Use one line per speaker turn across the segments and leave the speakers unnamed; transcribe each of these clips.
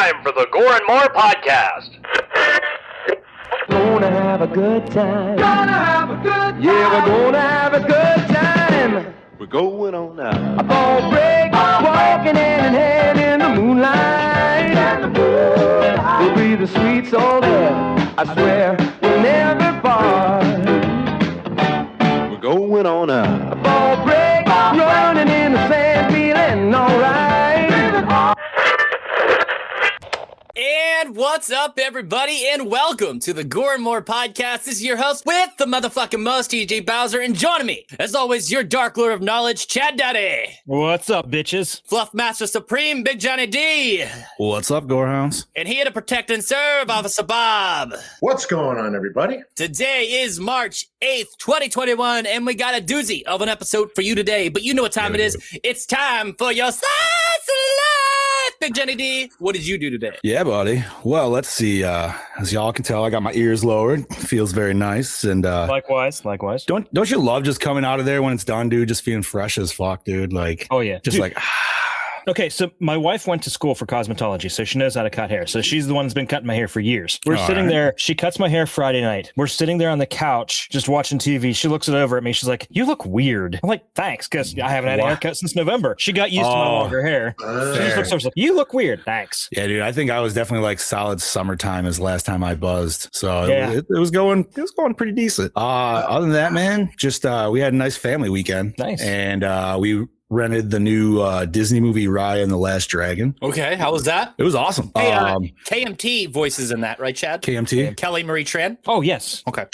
time for the Gore N More podcast.
Gonna have a good time.
Gonna have a good time.
Yeah, we're gonna have a good time.
We're going on now.
A ball break, walking hand in hand in the moonlight. We'll be the sweet soul there. I swear we'll never part.
We're going on now.
A ball break, running in the sand, feeling alright.
And what's up, everybody, and welcome to the Gore N More podcast. This is your host with the motherfucking most, TJ Bowser, and joining me, as always, your Dark Lord of Knowledge, Chad Daddy.
What's up, bitches?
Fluff Master Supreme, Big Johnny D.
What's up, Gorehounds?
And here to protect and serve, Officer Bob.
What's going on, everybody?
Today is March 8th, 2021, and we got a doozy of an episode for you today. But you know what time it is. It's time for your Slice of Life. Big Johnny D, what did you do today?
Yeah, buddy. Well, let's see. As y'all can tell, I got my ears lowered. Feels very nice. And
Likewise.
Don't you love just coming out of there when it's done, dude? Just feeling fresh as fuck, dude. Like,
Oh yeah,
just
Dude.
like.
Okay, so my wife went to school for cosmetology, so she knows how to cut hair. So she's the one that's been cutting my hair for years. We're sitting there. She cuts my hair Friday night. We're sitting there on the couch just watching TV. She looks it over at me. She's like, "You look weird." I'm like, "Thanks," because I haven't had a haircut since November. She got used to my longer hair. She just looks over, she's like, "You look weird." Thanks.
Yeah, dude. I think I was definitely like solid summertime as last time I buzzed. So
Yeah.
it was going pretty decent. Other than that, man, just we had a nice family weekend.
Nice.
And we rented the new Disney movie Raya and the Last Dragon.
Okay, how was that?
It was awesome.
Hey, KMT voices in that, right, Chad?
KMT.
Kelly Marie Tran?
Oh yes.
Okay.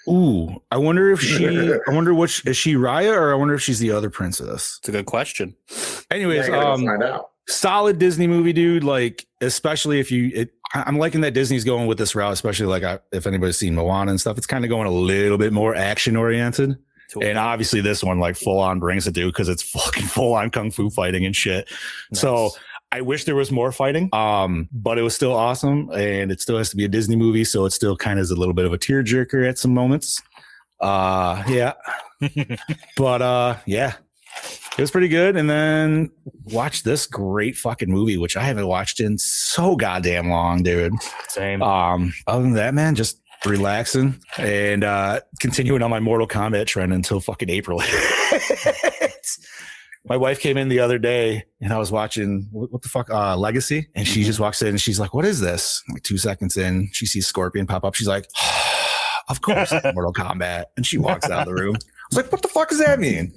Ooh, I wonder which is she Raya, or I wonder if she's the other princess.
It's a good question.
Anyways,
Yeah, I gotta find out.
solid Disney movie, dude. Like, especially if I'm liking that Disney's going with this route, especially like if anybody's seen Moana and stuff, it's kind of going a little bit more action oriented. And obviously this one like full on brings it, dude, because it's fucking full on kung fu fighting and shit. Nice. So I wish there was more fighting, but it was still awesome, and it still has to be a Disney movie, so it still kind of is a little bit of a tearjerker at some moments. Yeah, but yeah, it was pretty good. And then watched this great fucking movie, which I haven't watched in so goddamn long, dude.
Same.
Other than that, man, just relaxing and continuing on my Mortal Kombat trend until fucking April. My wife came in the other day and I was watching what the fuck Legacy, and she just walks in and she's like, "What is this?" Like 2 seconds in, she sees Scorpion pop up. She's like, "Of course, Mortal Kombat," and she walks out of the room. I was like, "What the fuck does that mean?"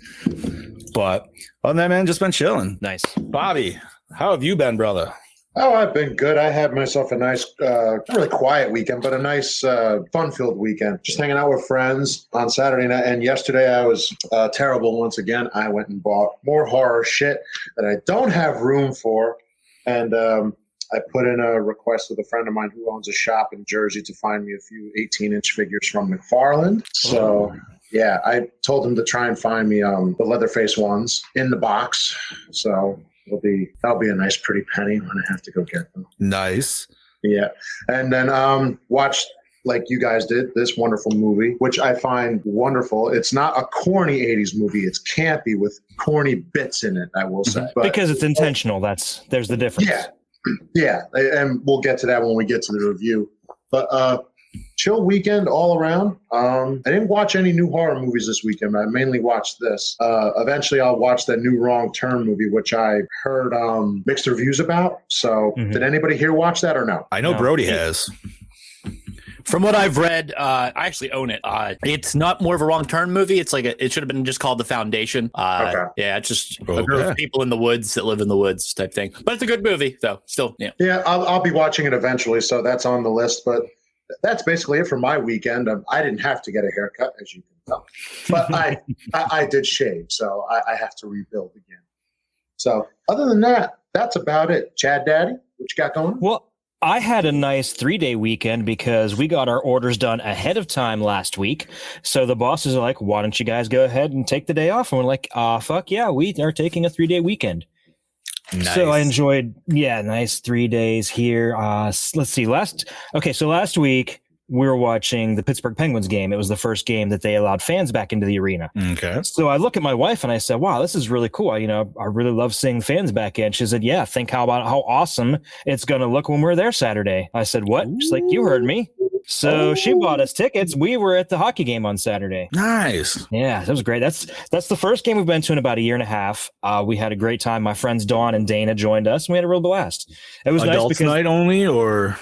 But other than that, man, just been chilling.
Nice.
Bobby, how have you been, brother?
Oh, I've been good. I had myself a nice, not really quiet weekend, but a nice, fun-filled weekend. Just hanging out with friends on Saturday night. And yesterday I was terrible once again. I went and bought more horror shit that I don't have room for. And I put in a request with a friend of mine who owns a shop in Jersey to find me a few 18-inch figures from McFarland. So, yeah, I told him to try and find me the Leatherface ones in the box. So that'll be a nice pretty penny when I have to go get them.
Nice.
Yeah. And then watched, like you guys did, this wonderful movie, which I find wonderful. It's not a corny 80s movie. It's campy with corny bits in it, I will say. But,
Because it's intentional. There's the difference.
Yeah. Yeah. And we'll get to that when we get to the review. But chill weekend all around. I didn't watch any new horror movies this weekend. I mainly watched this. Eventually, I'll watch that new Wrong Turn movie, which I heard mixed reviews about. So, Did anybody here watch that or no?
I know Brody has.
From what I've read, I actually own it. It's not more of a Wrong Turn movie. It's like it should have been just called The Foundation.
Okay.
Yeah, it's just a group of people in the woods that live in the woods type thing. But it's a good movie, though. Still, yeah.
Yeah, I'll be watching it eventually, so that's on the list. But that's basically it for my weekend. I didn't have to get a haircut, as you can tell, but I did shave, so I have to rebuild again. So other than that, that's about it. Chad Daddy, what you got going?
Well, I had a nice 3-day weekend because we got our orders done ahead of time last week. So the bosses are like, "Why don't you guys go ahead and take the day off?" And we're like, fuck yeah, we are taking a 3-day weekend. Nice. So I enjoyed, nice 3 days here. Let's see. Last week we were watching the Pittsburgh Penguins game. It was the first game that they allowed fans back into the arena.
Okay.
So I look at my wife and I said, wow, this is really cool. I really love seeing fans back in. She said, yeah, think how awesome it's going to look when we're there Saturday. I said, what? She's like, you heard me. So she bought us tickets. We were at the hockey game on Saturday.
Nice.
Yeah, that was great. That's the first game we've been to in about a year and a half. We had a great time. My friends Dawn and Dana joined us, and we had a real blast. It was
Adults
nice because
night only, or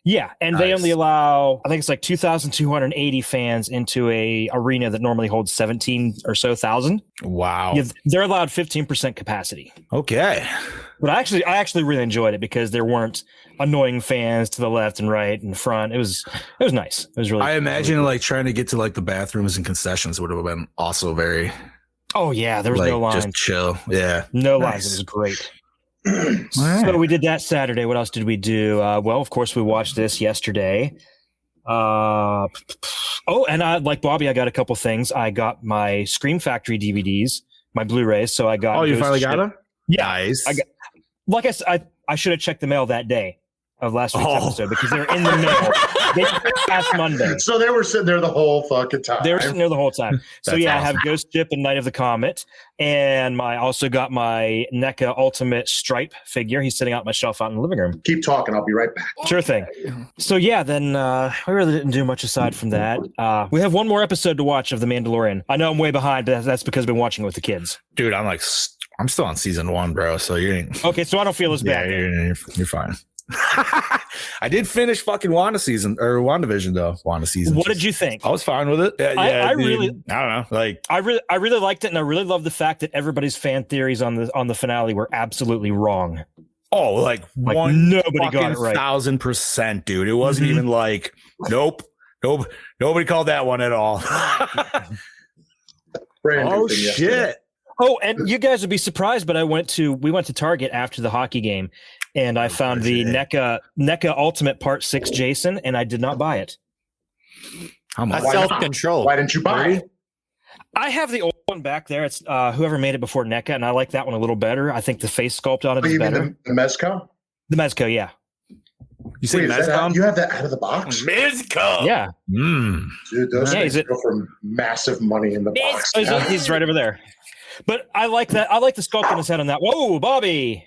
yeah, and
nice.
they only allow, I think it's like 2,280 fans into a arena that normally holds 17 or so thousand.
Wow.
Yeah, they're allowed 15% capacity.
Okay.
But I actually really enjoyed it because there weren't annoying fans to the left and right and front. It was nice. It was really.
I imagine like trying to get to like the bathrooms and concessions would have been also very.
Oh yeah, there was
like,
no lines.
Just chill. Yeah.
No
Nice.
lines. It was great.
Right.
So we did that Saturday. What else did we do? Well, of course, we watched this yesterday. And like Bobby, I got a couple things. I got my Scream Factory DVDs, my Blu-rays. So I got.
Oh, you
Ghost
finally
Ship.
got them?
Yeah.
Nice.
Like I said, I should have checked the mail that day of last week's episode because they were in the mail. They passed Monday.
So they were sitting there the whole fucking time.
They were sitting there the whole time. So
That's
yeah,
awesome.
I have Ghost Ship and Night of the Comet, and I also got my NECA Ultimate Stripe figure. He's sitting out on my shelf out in the living room.
Keep talking. I'll be right back.
Sure thing. So yeah, then we really didn't do much aside from that. We have one more episode to watch of The Mandalorian. I know I'm way behind, but that's because I've been watching it with the kids.
Dude, I'm still on season 1, bro. So you ain't.
Okay, so I don't feel as
Yeah,
bad.
you're fine. I did finish fucking WandaVision though. Wanda season.
What did you think?
I was fine with it. Yeah,
I
dude.
really-
I don't know. Like,
I really liked it, and I really love the fact that everybody's fan theories on the finale were absolutely wrong.
like
nobody got it right.
1,000%, dude. It wasn't
Mhm.
even like, nope, nobody called that one at all.
Brand new
Oh
thing yesterday.
shit!
Oh, and you guys would be surprised, but we went to Target after the hockey game, and I found the NECA Ultimate Part 6 Jason, and I did not buy it.
How much?
That's self-control.
Why didn't you buy it?
I have the old one back there. It's whoever made it before NECA, and I like that one a little better. I think the face sculpt on it
Oh,
is
you mean
better.
the Mezco?
The Mezco, yeah.
You say
Wait, is that
Mezcom?
you have that out of the box?
Mizco.
Yeah.
Dude, those
Yeah,
things
is it-
go for massive money in the box.
Oh, he's right over there. But I like that. I like the sculpt on his head on that. Whoa, Bobby.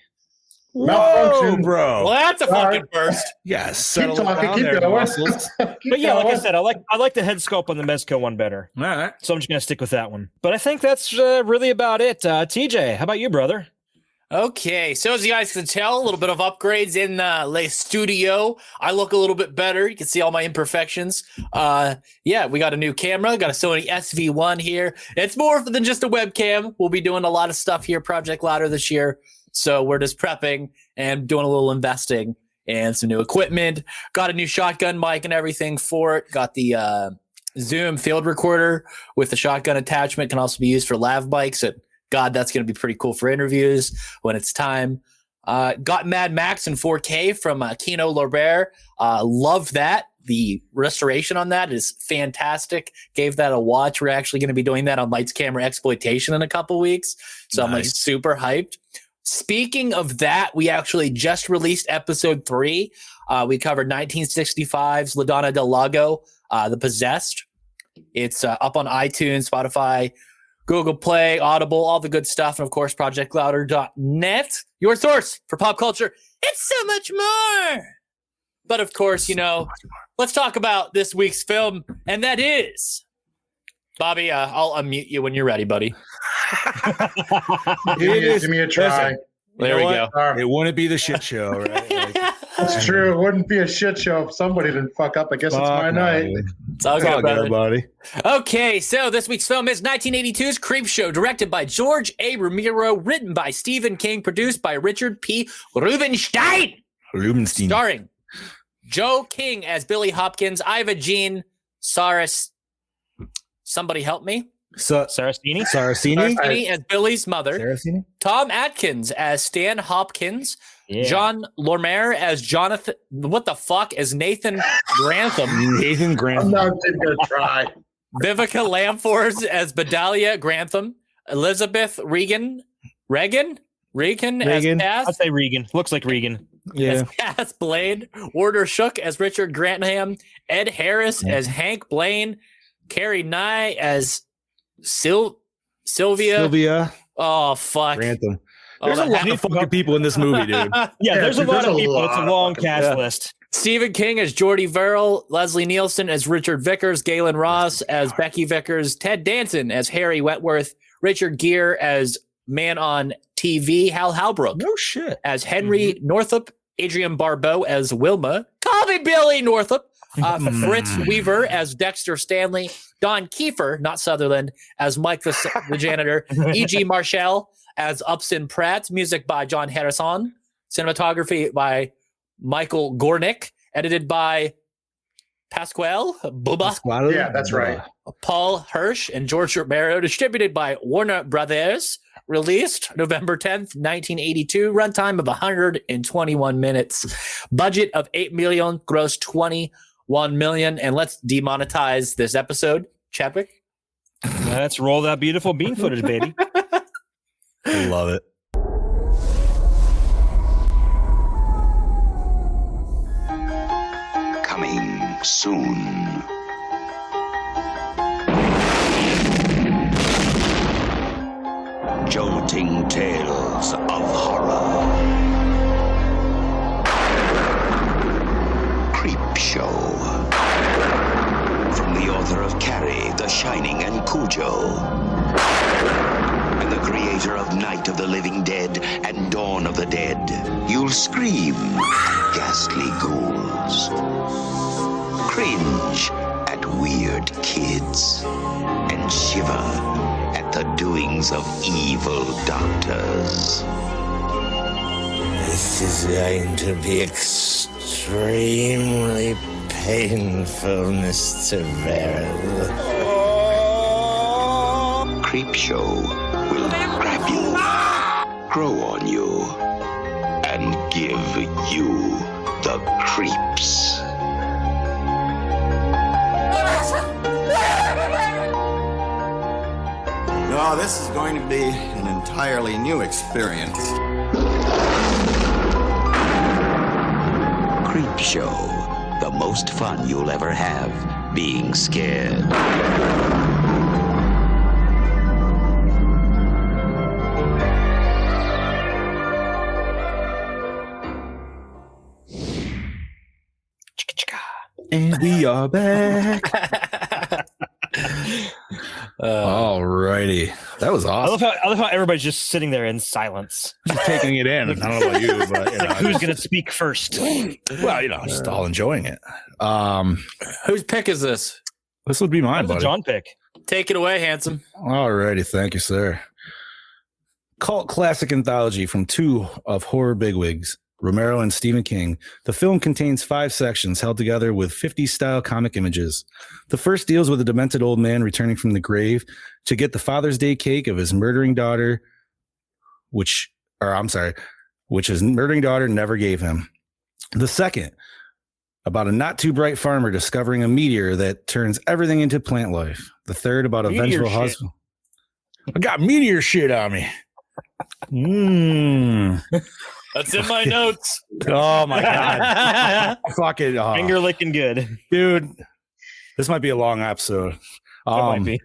Whoa,
Malfunction.
bro.
Well, that's a fucking burst.
Yes.
Keep
Settle it
talking,
down
keep
there,
going.
muscles.
But yeah, like I said, I like the head sculpt on the Mezco one better.
All right.
So I'm just gonna stick with that one. But I think that's really about it. TJ, how about you, brother?
Okay, so as you guys can tell, a little bit of upgrades in Le Studio. I look a little bit better. You can see all my imperfections. Yeah, we got a new camera. Got a Sony SV1 here. It's more than just a webcam. We'll be doing a lot of stuff here, Project Louder this year. So we're just prepping and doing a little investing and some new equipment. Got a new shotgun mic and everything for it. Got the Zoom field recorder with the shotgun attachment. Can also be used for lav mics. And God, that's going to be pretty cool for interviews when it's time. Got Mad Max in 4K from Kino Lorber. Love that. The restoration on that is fantastic. Gave that a watch. We're actually going to be doing that on Lights Camera Exploitation in a couple weeks. So I'm like super hyped. Speaking of that, we actually just released episode 3. We covered 1965's La Donna del Lago, The Possessed. It's up on iTunes, Spotify, Google Play, Audible, all the good stuff. And of course, projectlouder.net, your source for pop culture. It's so much more. But of course, let's talk about this week's film. And that is, Bobby, I'll unmute you when you're ready, buddy.
Give me a try.
Listen,
There we
go.
go.
It wouldn't be the shit show, right? Like,
That's true. It wouldn't be a shit show if somebody didn't fuck up. I guess it's my
fuck no,
night.
dude.
It's all
It's all
good, brother.
good, buddy.
Okay, so this week's film is 1982's Creepshow, directed by George A. Romero, written by Stephen King, produced by Richard P. Rubenstein,
Rubenstein.
starring Joe King as Billy Hopkins, Iva Jean Saras. Somebody help me.
Saracini?
Saracini?
Saracini as Billy's mother.
Saracini?
Tom Atkins as Stan Hopkins.
Yeah.
John Lormer as Jonathan. What the fuck? As Nathan Grantham.
Nathan
I'm
Grant.
not even going to try.
Vivica Lamfords as Bedalia Grantham. Elizabeth Regan as
Regan.
Cass.
I'd say Regan. Looks like Regan.
Yeah.
as Cass Blaine, Warder Shook as Richard Grantham, Ed Harris as Hank Blaine, Carrie Nye as Sylvia.
Sylvia
Oh, fuck.
Grantham.
Oh,
There's a
that
lot of fucking people in this movie, dude.
Yeah, there's a
dude,
lot
there's
of
a
people. It's a
lot of
long
fucking-
cast
yeah.
list.
Stephen King as Jordy Verrill, Leslie Nielsen as Richard Vickers, Galen Ross as Becky Vickers, Ted Danson as Harry Wentworth, Richard Gere as Man on TV, Hal Halbrook
No shit.
as Henry Northup, Adrian Barbeau as Wilma, call me Billy Northup, Fritz Weaver as Dexter Stanley, Don Kiefer, not Sutherland, as Mike the janitor, E.G. Marshall as Upson Pratt, music by John Harrison, cinematography by Michael Gornick, edited by Pasquale Bubba,
Yeah, that's right.
Paul Hirsch, and George Romero, distributed by Warner Brothers, released November 10th, 1982, runtime of 121 minutes, budget of 8 million, gross 21 million. And let's demonetize this episode. Chadwick?
Let's roll that beautiful bean footage, baby.
Love it.
Coming soon. Jolting tales of horror. Creepshow. From the author of Carrie, The Shining, and Cujo. And the creator of Night of the Living Dead and Dawn of the Dead. You'll scream, ghastly ghouls. Cringe at weird kids. And shiver at the doings of evil doctors.
This is going to be extremely painful, Mr. Verrill.
Creepshow will grab you, grow on you, and give you the creeps.
No, this is going to be an entirely new experience.
Creepshow, the most fun you'll ever have being scared.
And we are back. Alrighty. That was
I love
awesome.
how everybody's just sitting there in silence.
Just taking it in. I don't know about you, but you know,
Who's going to speak first?
well, you know, just all enjoying it.
Whose pick is this?
This would be mine,
That was a
buddy.
John pick.
Take it away, handsome.
Alrighty, thank you, sir. Cult classic anthology from two of horror bigwigs, Romero and Stephen King. The film contains 5 sections held together with 50s style comic images. The first deals with a demented old man returning from the grave to get the Father's Day cake of his murdering daughter, which his murdering daughter never gave him. The second, about a not too bright farmer discovering a meteor that turns everything into plant life. The third, about a
Meteor
vengeful
shit.
husband. I got meteor shit on me. Mmm.
That's in my notes.
Oh my god. Fucking
Finger licking good.
dude. This might be a long episode.
Might be.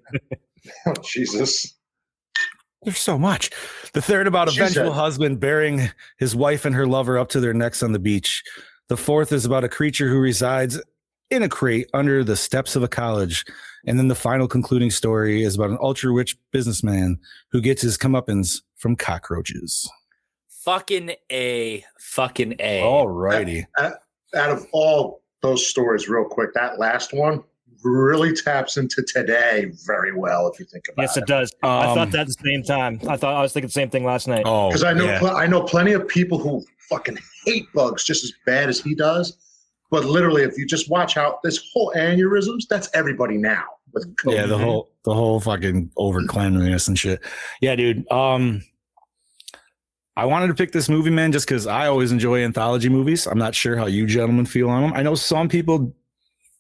Oh, Jesus.
There's so much. The third, about a
She
vengeful
said-
husband bearing his wife and her lover up to their necks on the beach. The fourth is about a creature who resides in a crate under the steps of a college. And then the final concluding story is about an ultra rich businessman who gets his comeuppance from cockroaches.
Fucking A.
Alrighty.
Out of all those stories, real quick, that last one really taps into today very well, if you think about
Yes,
it.
it does. I thought that at the same time. I was thinking the same thing last night.
Oh,
Because I know
yeah.
I know plenty of people who fucking hate bugs just as bad as he does. But literally, if you just watch out, this whole aneurysms, that's everybody now with COVID.
Yeah, the whole fucking over cleanliness and shit. Yeah, dude. I wanted to pick this movie, man, just because I always enjoy anthology movies. I'm not sure how you gentlemen feel on them. I know some people,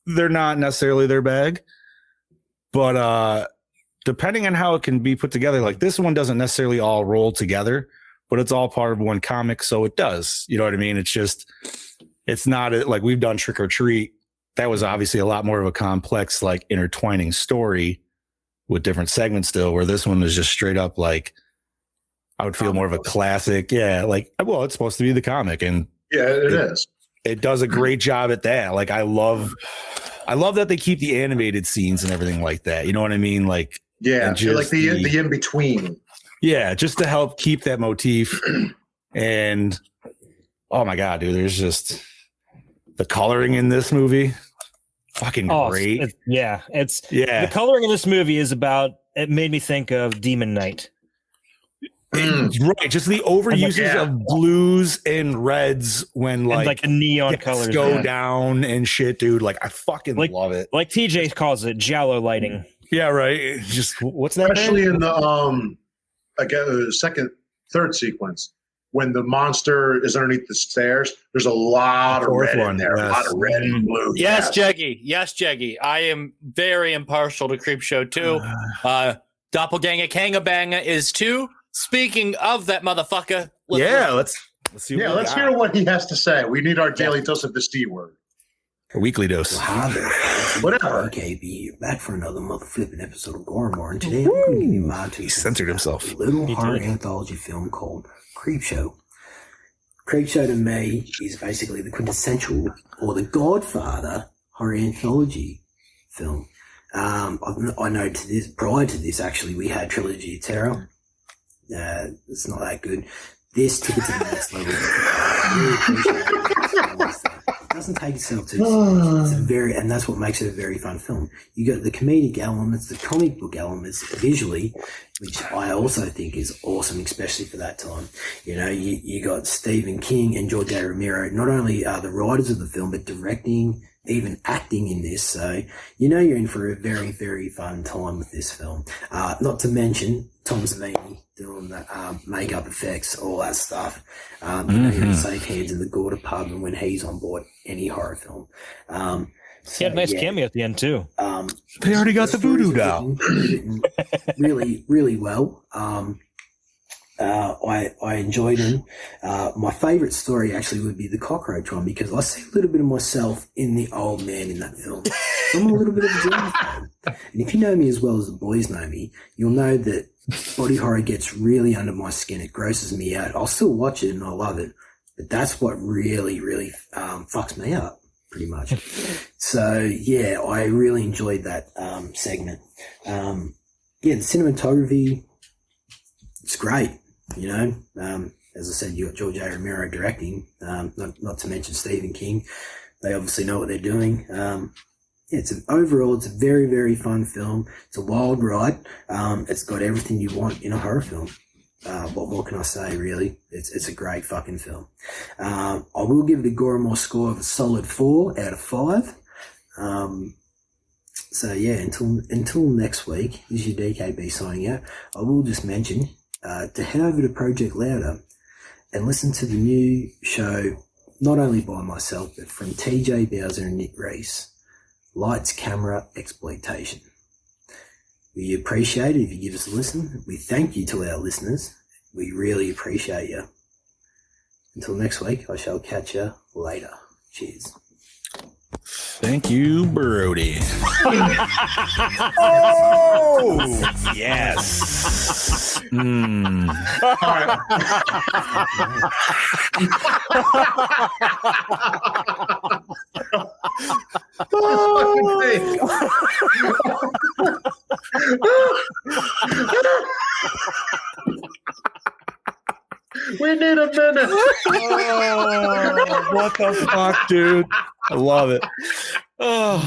they're not necessarily their bag, but depending on how it can be put together, like this one doesn't necessarily all roll together, but it's all part of one comic. So it does, you know what I mean? It's just, it's not like we've done Trick or Treat. That was obviously a lot more of a complex, like intertwining story with different segments still, where this one is just straight up like, I would feel more of a classic. Yeah. Like, well, it's supposed to be the comic, and
yeah, it is.
It does a great job at that. Like, I love that they keep the animated scenes and everything like that. You know what I mean? Like,
yeah, like the in between.
Yeah, just to help keep that motif. And oh my god, dude, there's just the coloring in this movie, fucking great.
The coloring in this movie is about. It made me think of Demon Knight.
Right, just the overuses of blues and reds when like
the neon colors
go down and shit, dude. Like, I fucking love it.
Like TJ calls it, Giallo lighting.
Yeah, right. Just what's that?
Especially in the second, third sequence when the monster is underneath the stairs. There's a lot of red in there. Yes. A lot of red and blue.
Yes, Jeggy. Yes, Jeggy. I am very impartial to Creepshow too. Doppelganger Kangabanga is too. Speaking of that motherfucker,
let's see.
Let's hear what he has to say. We need our daily dose of this D word.
A weekly dose.
Well, hi there.
Whatever.
KB here, back for another mother flipping episode of Gore N More, and today I'm going to give you my two.
He censored himself.
A little horror anthology film called Creepshow. Creepshow to me is basically the quintessential or the Godfather horror anthology film. I know prior to this, actually, we had Trilogy of Terror. It's not that good. This took it to the next level. I really appreciate it. It doesn't take itself too seriously. And that's what makes it a very fun film. You got the comedic elements, the comic book elements visually, which I also think is awesome, especially for that time. You know, you got Stephen King and George A. Romero, not only are the writers of the film, but directing, even acting in this. So, you know, you're in for a very, very fun time with this film. Not to mention Tom Savini doing the makeup effects, all that stuff. You know, you're in safe hands in the Gore department when he's on board any horror film.
He had a nice cameo at the end too.
They already got the voodoo doll.
Really, really well. I enjoyed them. My favorite story actually would be the cockroach one, because I see a little bit of myself in the old man in that film. So I'm a little bit of a German fan. And if you know me as well as the boys know me, you'll know that body horror gets really under my skin. It grosses me out. I'll still watch it and I love it, but that's what really, really fucks me up, pretty much. So yeah, I really enjoyed that segment. The cinematography, it's great. You know, as I said, you got George A. Romero directing, not to mention Stephen King. They obviously know what they're doing. Overall, it's a very, very fun film. It's a wild ride. It's got everything you want in a horror film. What more can I say, really? It's a great fucking film. I will give it a Gore N More score of a solid 4 out of 5. So yeah, until next week, this is your DKB signing out. I will just mention to head over to Project Louder and listen to the new show, not only by myself, but from TJ Bowser and Nick Reese, Lights, Camera, Exploitation. We appreciate it if you give us a listen. We thank you to our listeners. We really appreciate you. Until next week, I shall catch you later. Cheers.
Thank you, Brody. Oh, yes.
All right. We need a minute.
Oh, what the fuck, dude? I love it.
Yo,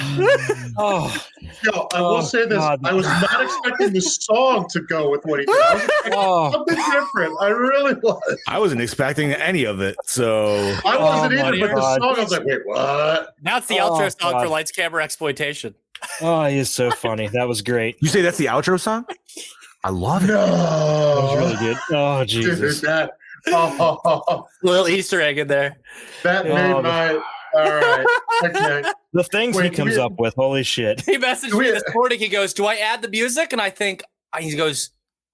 I will say this. God. I was not expecting the song to go with what he did. I was expecting something different. I really was.
I wasn't expecting any of it. So
I wasn't either, but the song, I was like, wait, what?
Now it's the outro song for Lights, Camera, Exploitation.
Oh, he is so funny. That was great.
You say that's the outro song? I love it.
No.
That was really good. Oh, Jesus.
Dude,
little Easter egg in there.
That made my... All right. Okay.
The things he comes up with, holy shit.
He messaged me this morning. He goes, "Do I add the music?" And he goes,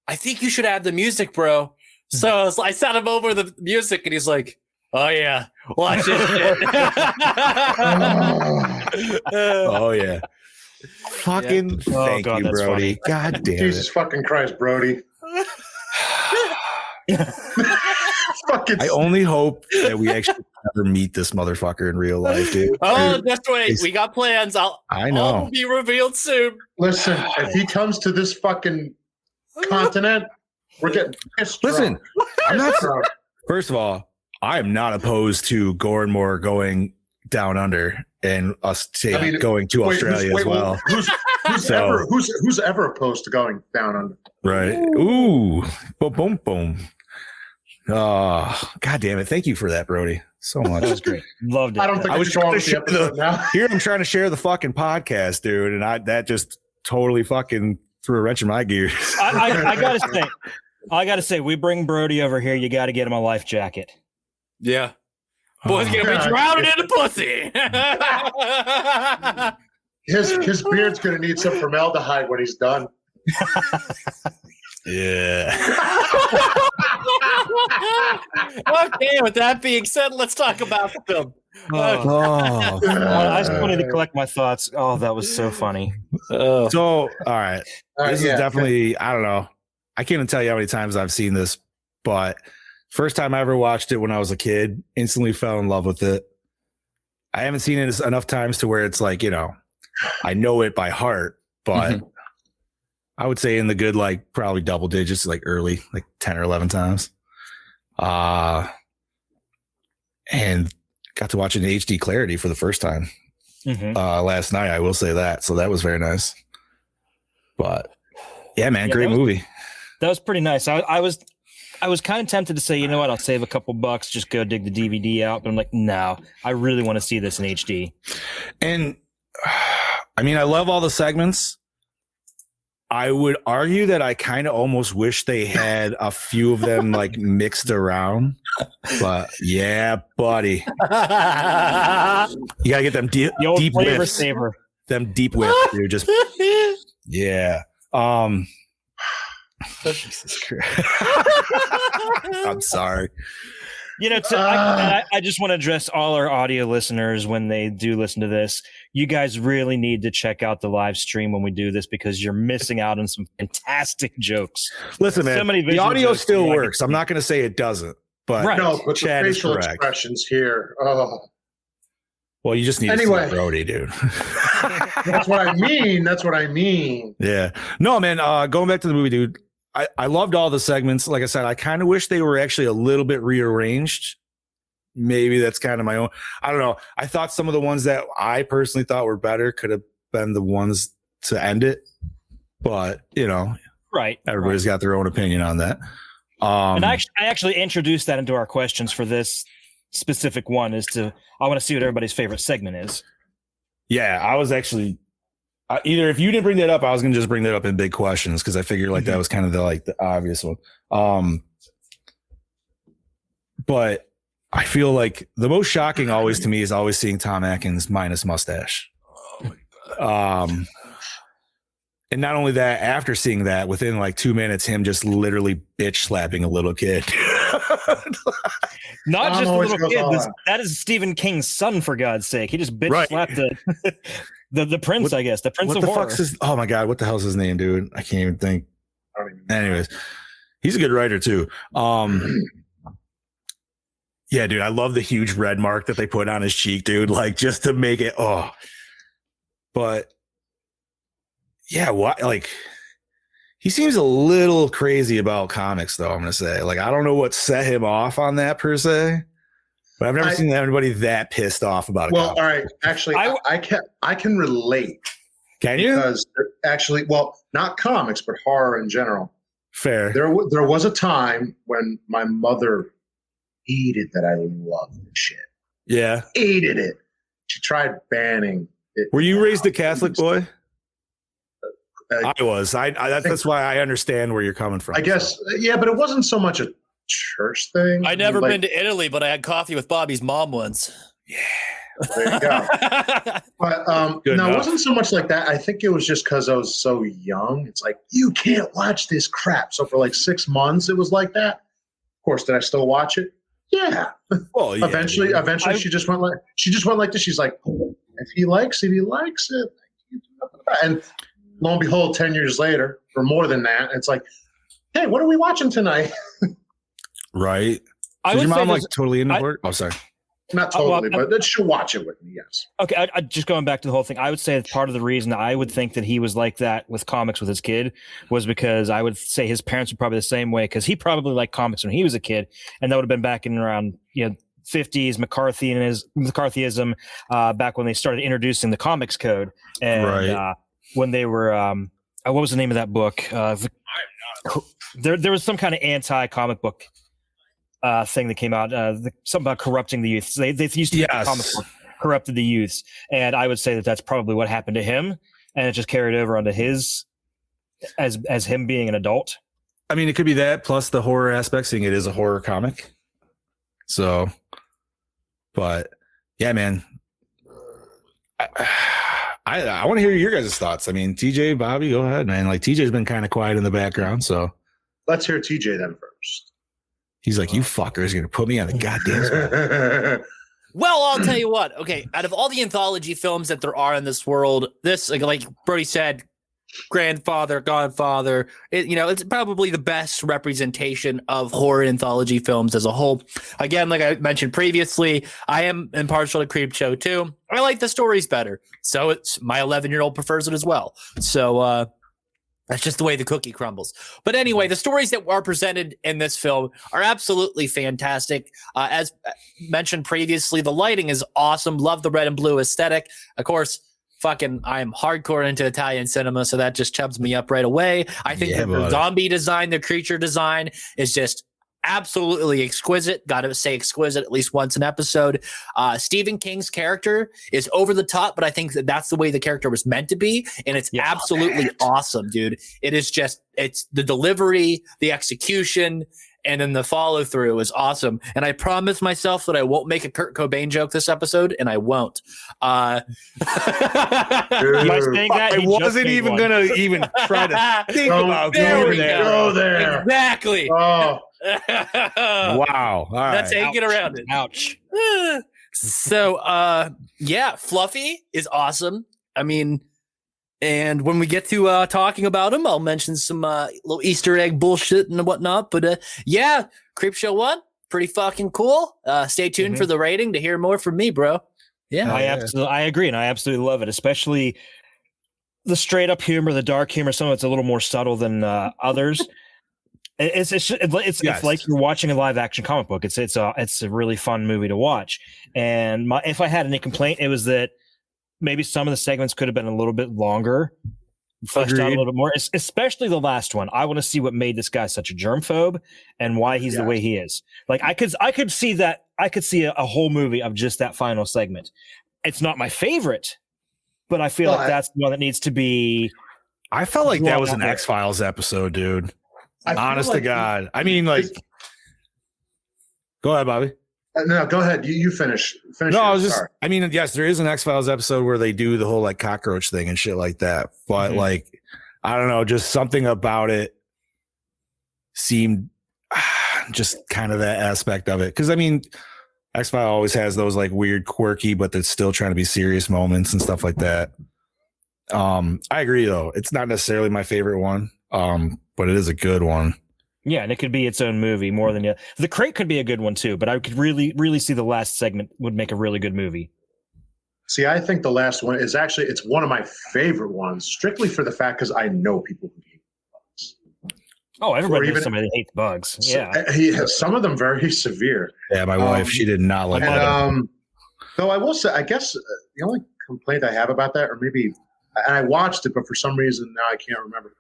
"I think you should add the music, bro." So I sat him over the music, and he's like, "Oh yeah, watch this shit."
Oh yeah. Fucking thank
God,
you,
that's
Brody.
funny.
God damn
Jesus
it.
fucking Christ, Brody. Fucking
I only hope that we actually never meet this motherfucker in real life, dude.
Oh, just wait. We got plans.
I know.
All will be revealed soon.
listen. If he comes to this fucking continent, we're getting pissed.
Listen, I'm not.
drunk.
First of all, I am not opposed to Gore N More going down under and us going to Australia as well.
Who's ever opposed to going down under?
Right. Ooh. Boom, boom, boom. Oh, God damn it. Thank you for that, Brody. So much.
That was great. Loved it.
I don't think
I was
trying
trying to share here. I'm trying to share the fucking podcast, dude, and that just totally fucking threw a wrench in my gears.
I gotta say, we bring Brody over here. You got to get him a life jacket.
Yeah. Boy's gonna be drowning in the pussy.
His beard's gonna need some formaldehyde when he's done.
Yeah.
Okay, with that being said, let's talk about the film.
Oh.
I just wanted to collect my thoughts. Oh, that was so funny.
So, all right. This is
yeah,
definitely, I don't know. I can't even tell you how many times I've seen this, but first time I ever watched it when I was a kid, instantly fell in love with it. I haven't seen it enough times to where it's like, I know it by heart, but I would say in the good, like probably double digits, like early, like 10 or 11 times. And got to watch it in HD clarity for the first time last night. I will say that. So that was very nice. But yeah, man, great movie.
That was pretty nice. I was kind of tempted to say, you know what, I'll save a couple bucks, just go dig the DVD out. But I'm like, no, I really want to see this in HD.
And I mean, I love all the segments. I would argue that I kind of almost wish they had a few of them like mixed around. But yeah, buddy. You gotta get them deep
flavor
whiffs.
saver.
Them deep whiffs, dude. Just yeah. Jesus Christ. I'm sorry. I just want to address all our audio listeners when they do listen to this. You guys really need to check out the live stream when we do this because you're missing out on some fantastic jokes. Listen, man, the audio still works. I'm not going to say it doesn't, but
no, but
Chad
the
is
facial
correct.
expressions here. Oh.
Well, you just need to see Brody, dude.
That's what I mean.
Yeah. No, man, going back to the movie, dude. I loved all the segments. Like I said, I kind of wish they were actually a little bit rearranged. Maybe that's kind of my own. I don't know. I thought some of the ones that I personally thought were better could have been the ones to end it. But,
right.
Everybody's got their own opinion on that.
And I actually introduced that into our questions for this specific one I want to see what everybody's favorite segment is.
Yeah, I was actually either if you didn't bring that up, I was going to just bring that up in big questions because I figured like that was kind of the obvious one. But I feel like the most shocking always to me is always seeing Tom Atkins minus mustache. Oh my God. And not only that, after seeing that, within like 2 minutes, him just literally bitch slapping a little kid.
Not just a little kid. That is Stephen King's son, for God's sake. He just bitch slapped the prince, I guess. The prince of horror.
Oh my God, what the hell's his name, dude? I can't even think. Anyways, he's a good writer too. Yeah, dude, I love the huge red mark that they put on his cheek, dude. Like just to make it. But yeah, what? Like he seems a little crazy about comics, though. I'm gonna say, like, I don't know what set him off on that per se, but I've never seen anybody that pissed off about it.
Well, all right, actually, I can relate.
Can you?
Because actually, well, not comics, but horror in general.
Fair.
There was a time when my mother hated that I loved the shit.
Yeah,
hated it. She tried banning it.
Were you raised a Catholic boy? I was. That's why I understand where you're coming from.
I guess, yeah, but it wasn't so much a church thing.
I'd never been to Italy, but I had coffee with Bobby's mom once.
Yeah, there you go. But no, it wasn't so much like that. I think it was just because I was so young. It's like you can't watch this crap. So for like 6 months, it was like that. course, did I still watch it? Yeah.
Well, yeah,
eventually, she just went like this. She's like, if he likes it. And lo and behold, 10 years later, or more than that, it's like, hey, what are we watching tonight?
Right.
I
Is
would
your
say
mom like
there's-
totally into horror? Oh, sorry.
Not totally, but she'll watch it with me, yes.
Okay, I just going back to the whole thing, I would say that part of the reason I would think that he was like that with comics with his kid was because I would say his parents were probably the same way, because he probably liked comics when he was a kid, and that would have been back in around 50s McCarthyism, back when they started introducing the comics code, and when they were what was the name of that book? There was some kind of anti-comic book thing that came out, something about corrupting the youth. So they used to comic book corrupted the youths, and I would say that that's probably what happened to him, and it just carried over onto his as him being an adult.
I mean, it could be that plus the horror aspect, seeing it is a horror comic. So, but yeah, man, I want to hear your guys' thoughts. I mean, TJ, Bobby, go ahead, man. Like TJ's been kind of quiet in the background, so
let's hear TJ then first.
He's like, you fuckers going to put me on the goddamn spot.
Well, I'll tell you what. Okay, out of all the anthology films that there are in this world, this, like Brody said, Grandfather, Godfather, it's probably the best representation of horror anthology films as a whole. Again, like I mentioned previously, I am impartial to Creepshow too. I like the stories better, so it's my 11-year-old prefers it as well. So that's just the way the cookie crumbles. But anyway, the stories that are presented in this film are absolutely fantastic. As mentioned previously, the lighting is awesome. Love the red and blue aesthetic. Of course, I am hardcore into Italian cinema, so that just chubs me up right away. I think that the zombie design, the creature design is just absolutely exquisite. Got to say exquisite at least once an episode. Stephen King's character is over the top, but I think that's the way the character was meant to be, and it's absolutely awesome, dude. It's the delivery, the execution, and then the follow through is awesome. And I promise myself that I won't make a Kurt Cobain joke this episode, and I won't.
I wasn't even gonna even try to think about going there.
Go there.
Exactly.
Oh.
Wow. All
That's
right.
how you get around it.
Ouch.
So, Fluffy is awesome. I mean, and when we get to talking about him, I'll mention some little Easter egg bullshit and whatnot. But Creepshow 1, pretty fucking cool. Stay tuned for the rating to hear more from me, bro. Yeah,
I agree, and I absolutely love it, especially the straight up humor, the dark humor. Some of it's a little more subtle than others. It's like you're watching a live action comic book. It's a really fun movie to watch. And if I had any complaint, it was that maybe some of the segments could have been a little bit longer, fleshed out a little bit more, especially the last one. I want to see what made this guy such a germphobe and why he's the way he is. Like I could see that. I could see a whole movie of just that final segment. It's not my favorite, but I feel like that's the one that needs to be.
I felt like that was an X-Files episode, dude. Honest to God. I mean, like, go ahead, Bobby.
No, go ahead. You finish.
No, I was just, I mean, yes, there is an X-Files episode where they do the whole like cockroach thing and shit like that. But like, I don't know, just something about it seemed just kind of that aspect of it. Cause I mean, X-Files always has those like weird, quirky, but they're still trying to be serious moments and stuff like that. I agree though. It's not necessarily my favorite one. But it is a good one.
Yeah, and it could be its own movie more than the Crate could be a good one too. But I could really see the last segment would make a really good movie.
See, I think the last one is it's one of my favorite ones, strictly for the fact because I know people who hate bugs.
Oh, everybody knows somebody that hates bugs. Yeah,
some of them very severe.
Yeah, my wife, she did not like bugs.
Though I will say, I guess the only complaint I have about that, or maybe, and I watched it, but for some reason now I can't remember.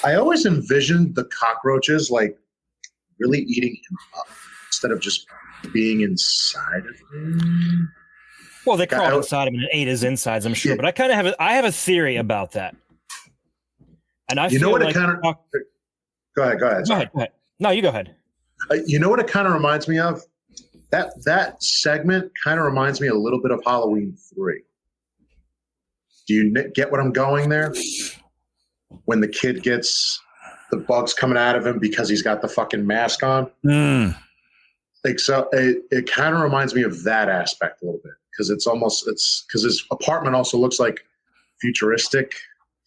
I always envisioned the cockroaches like really eating him up instead of just being inside of him.
Well, they crawled inside him and ate his insides, I'm sure. But I kind of have a theory about that. And I feel like
Go ahead.
Go ahead. No, you go ahead.
You know what it kind of reminds me of? That segment kind of reminds me a little bit of Halloween 3. Do you get what I'm going there? When the kid gets the bugs coming out of him because he's got the fucking mask on. like so it kind of reminds me of that aspect a little bit because it's because his apartment also looks like futuristic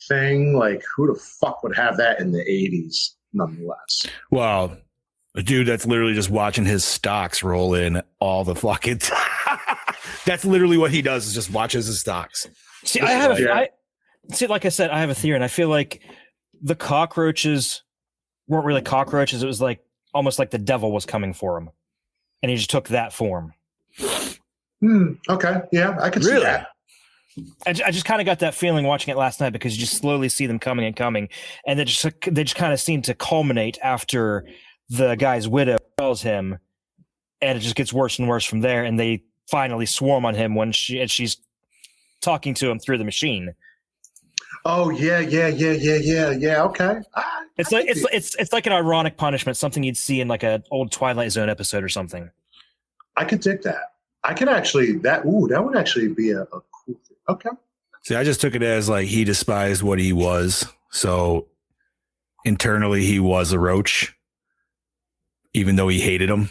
thing. Like who the fuck would have that in the 80s nonetheless?
Well, a dude that's literally just watching his stocks roll in all the fucking time. That's literally what he does is just watches his stocks.
See, like I said, I have a theory, and I feel like the cockroaches weren't really cockroaches. It was like almost like the devil was coming for him, and he just took that form.
Okay, yeah, I can see that.
I just kind of got that feeling watching it last night because you just slowly see them coming and coming, and they just kind of seem to culminate after the guy's widow tells him, and it just gets worse and worse from there, and they finally swarm on him when she's talking to him through the machine.
Oh yeah. Okay.
It's like an ironic punishment, something you'd see in like an old Twilight Zone episode or something.
I could dig that. I could actually that would actually be a cool thing. Okay.
See, I just took it as like he despised what he was, so internally he was a roach, even though he hated him,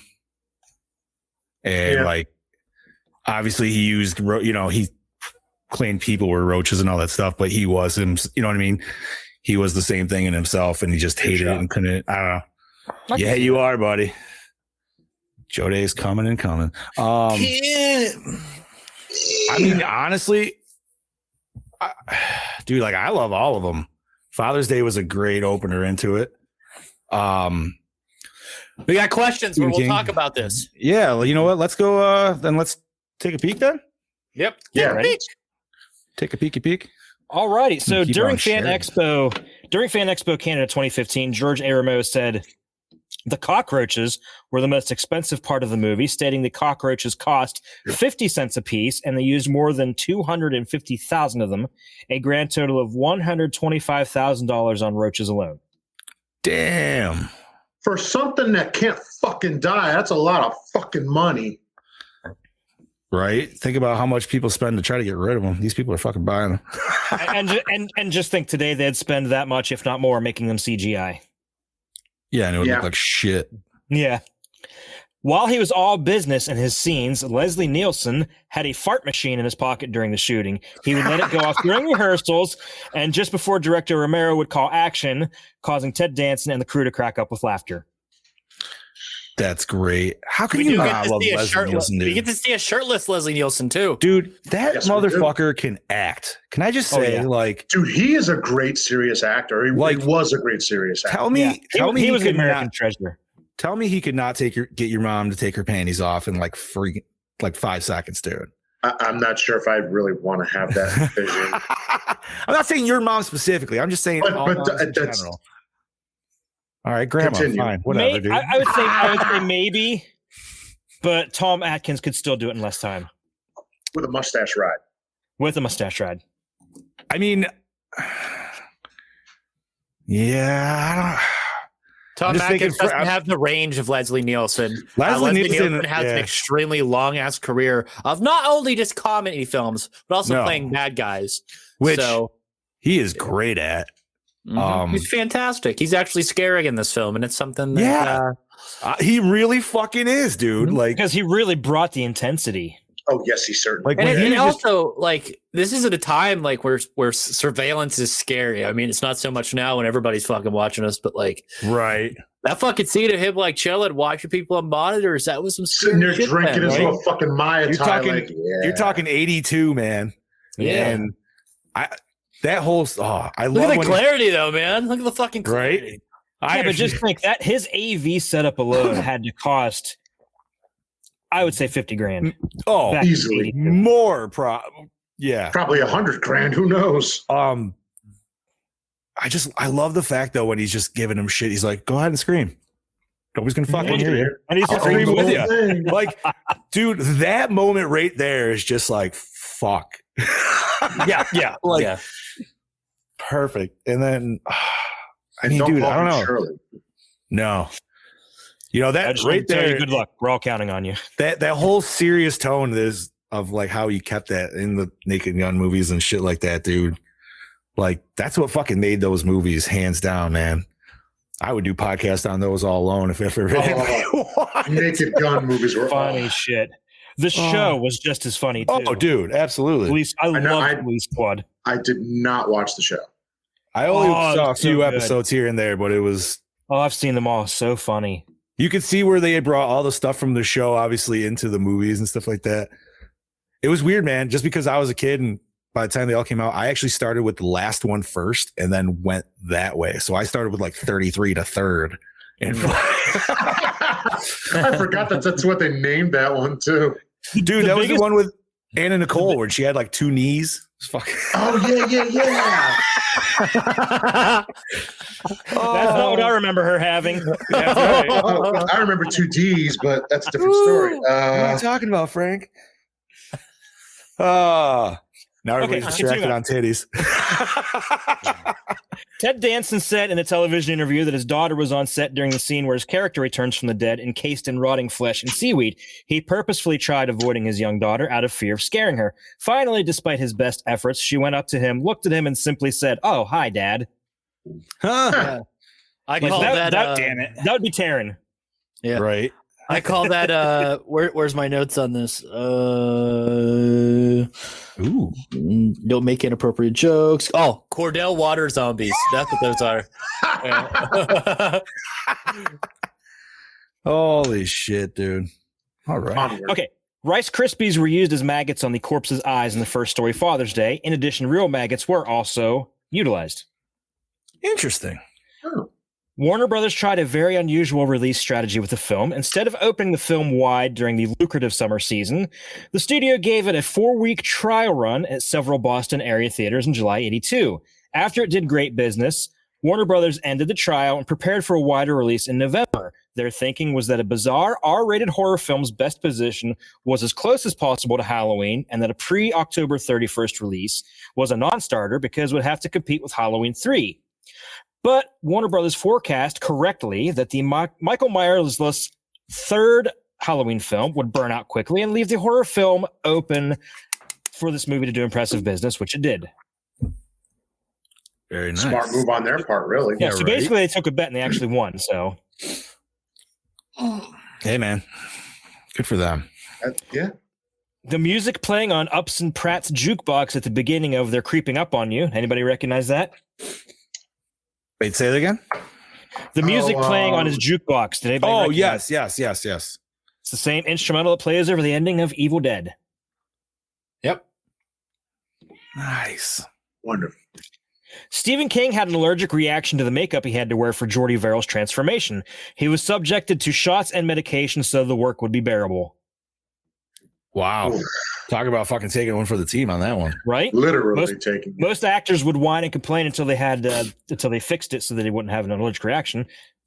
and like obviously he used he claimed people were roaches and all that stuff, but he was him. You know what I mean? He was the same thing in himself, and he just hated it and couldn't. I don't know. Yeah, you are, buddy. Joe Day is coming and coming. I mean, honestly, dude, like I love all of them. Father's Day was a great opener into it.
We got questions where we'll talk about this.
Yeah, well, you know what? Let's go. Then let's take a peek then.
Yep.
Take a peeky peek.
All righty. So during Fan Expo Canada 2015, George A. Romero said the cockroaches were the most expensive part of the movie, stating the cockroaches cost 50 cents a piece and they used more than 250,000 of them, a grand total of $125,000 on roaches alone.
Damn.
For something that can't fucking die, that's a lot of fucking money.
Right? Think about how much people spend to try to get rid of them. These people are fucking buying them.
and just think today they'd spend that much, if not more, making them CGI.
Yeah, and it would look like shit.
Yeah. While he was all business in his scenes, Leslie Nielsen had a fart machine in his pocket during the shooting. He would let it go off during rehearsals, and just before director Romero would call action, causing Ted Danson and the crew to crack up with laughter.
That's great. How can you not love Leslie Nielsen, dude?
You get to see a shirtless Leslie Nielsen too.
Dude, that motherfucker can act. Can I just say,
dude, he is a great serious actor. He was a great serious actor.
Tell me
he was an American treasure.
Tell me he could not get your mom to take her panties off in like 5 seconds, dude.
I'm not sure if I really want to have that vision.
I'm not saying your mom specifically. I'm just saying all moms in general. All right, grandma, fine, whatever, dude.
I would say maybe, but Tom Atkins could still do it in less time.
With a mustache ride.
I mean, yeah,
Tom Atkins doesn't have the range of Leslie Nielsen. Leslie Nielsen has an extremely long-ass career of not only just comedy films, but also playing bad guys.
Which he is great at.
He's fantastic. He's actually scary in this film, and it's something that
he really fucking is, dude. Like,
because he really brought the intensity.
Oh yes, he certainly.
Like, and also, like, this is at a time like where surveillance is scary. I mean, it's not so much now when everybody's fucking watching us, but like,
right.
That fucking scene of him like chilling, watching people on monitors. That was some
sitting there drinking his little fucking Mai Tai.
You're talking 82, man.
Yeah.
And that whole I
look
love
at the clarity though, man. Look at the fucking clarity.
Right? But just think that his AV setup alone had to cost, I would say, $50,000.
Oh, easily more. Yeah,
probably $100,000. Who knows?
I love the fact though when he's just giving him shit. He's like, "Go ahead and scream. Nobody's gonna fucking hear you."
And he's screaming with you.
Like, dude, that moment right there is just like, fuck.
Yeah.
Like, perfect. And then, I mean, dude, I don't know. Shirley. No, you know that right there.
Good luck. We're all counting on you.
That whole serious tone is of like how he kept that in the Naked Gun movies and shit like that, dude. Like, that's what fucking made those movies, hands down, man. I would do podcasts on those all alone if ever.
Naked Gun movies were
funny shit. The show was just as funny too.
Oh, dude, absolutely.
I love Police Squad.
I did not watch the show.
I only saw a few episodes here and there, but it was.
Oh, I've seen them all. So funny.
You could see where they had brought all the stuff from the show, obviously, into the movies and stuff like that. It was weird, man. Just because I was a kid and by the time they all came out, I actually started with the last one first and then went that way. So I started with like 33 to third. And
I forgot that's what they named that one too.
Dude, that was the one with Anna Nicole where she had like two knees.
Oh, yeah.
That's not what I remember her having.
That's right.
I remember two D's, but that's a different story.
What are you talking about, Frank? Now everybody's distracted on titties.
Ted Danson said in a television interview that his daughter was on set during the scene where his character returns from the dead encased in rotting flesh and seaweed. He purposefully tried avoiding his young daughter out of fear of scaring her. Finally, despite his best efforts, she went up to him, looked at him, and simply said, "Oh, hi, Dad."
I call that
damn it. That would be Taryn.
Yeah.
Right.
I call that where's my notes on this? Don't make inappropriate jokes. Oh, Cordell water zombies. That's what those are. Yeah.
Holy shit, dude. All right.
Okay. Rice Krispies were used as maggots on the corpse's eyes in the first story Father's Day. In addition, real maggots were also utilized.
Interesting.
Oh.
Warner Brothers tried a very unusual release strategy with the film. Instead of opening the film wide during the lucrative summer season, the studio gave it a 4-week trial run at several Boston area theaters in July '82. After it did great business, Warner Brothers ended the trial and prepared for a wider release in November. Their thinking was that a bizarre R-rated horror film's best position was as close as possible to Halloween, and that a pre-October 31st release was a non-starter because it would have to compete with Halloween 3. But Warner Brothers forecast correctly that the Michael Myers-less third Halloween film would burn out quickly and leave the horror film open for this movie to do impressive business, which it did.
Very nice.
Smart move on their part, really.
Yeah, so basically they took a bet and they actually won. So,
hey, man. Good for them.
Yeah.
The music playing on Upson Pratt's jukebox at the beginning of They're Creeping Up on You. Anybody recognize that?
Wait, say it again?
The music playing on his jukebox. Did anybody recognize?
yes.
It's the same instrumental that plays over the ending of Evil Dead.
Yep.
Nice.
Wonderful.
Stephen King had an allergic reaction to the makeup he had to wear for Jordy Verrill's transformation. He was subjected to shots and medication so the work would be bearable.
Wow. Ooh. Talk about fucking taking one for the team on that one.
Right?
Literally taking.
Most actors would whine and complain until they fixed it so that he wouldn't have an allergic reaction.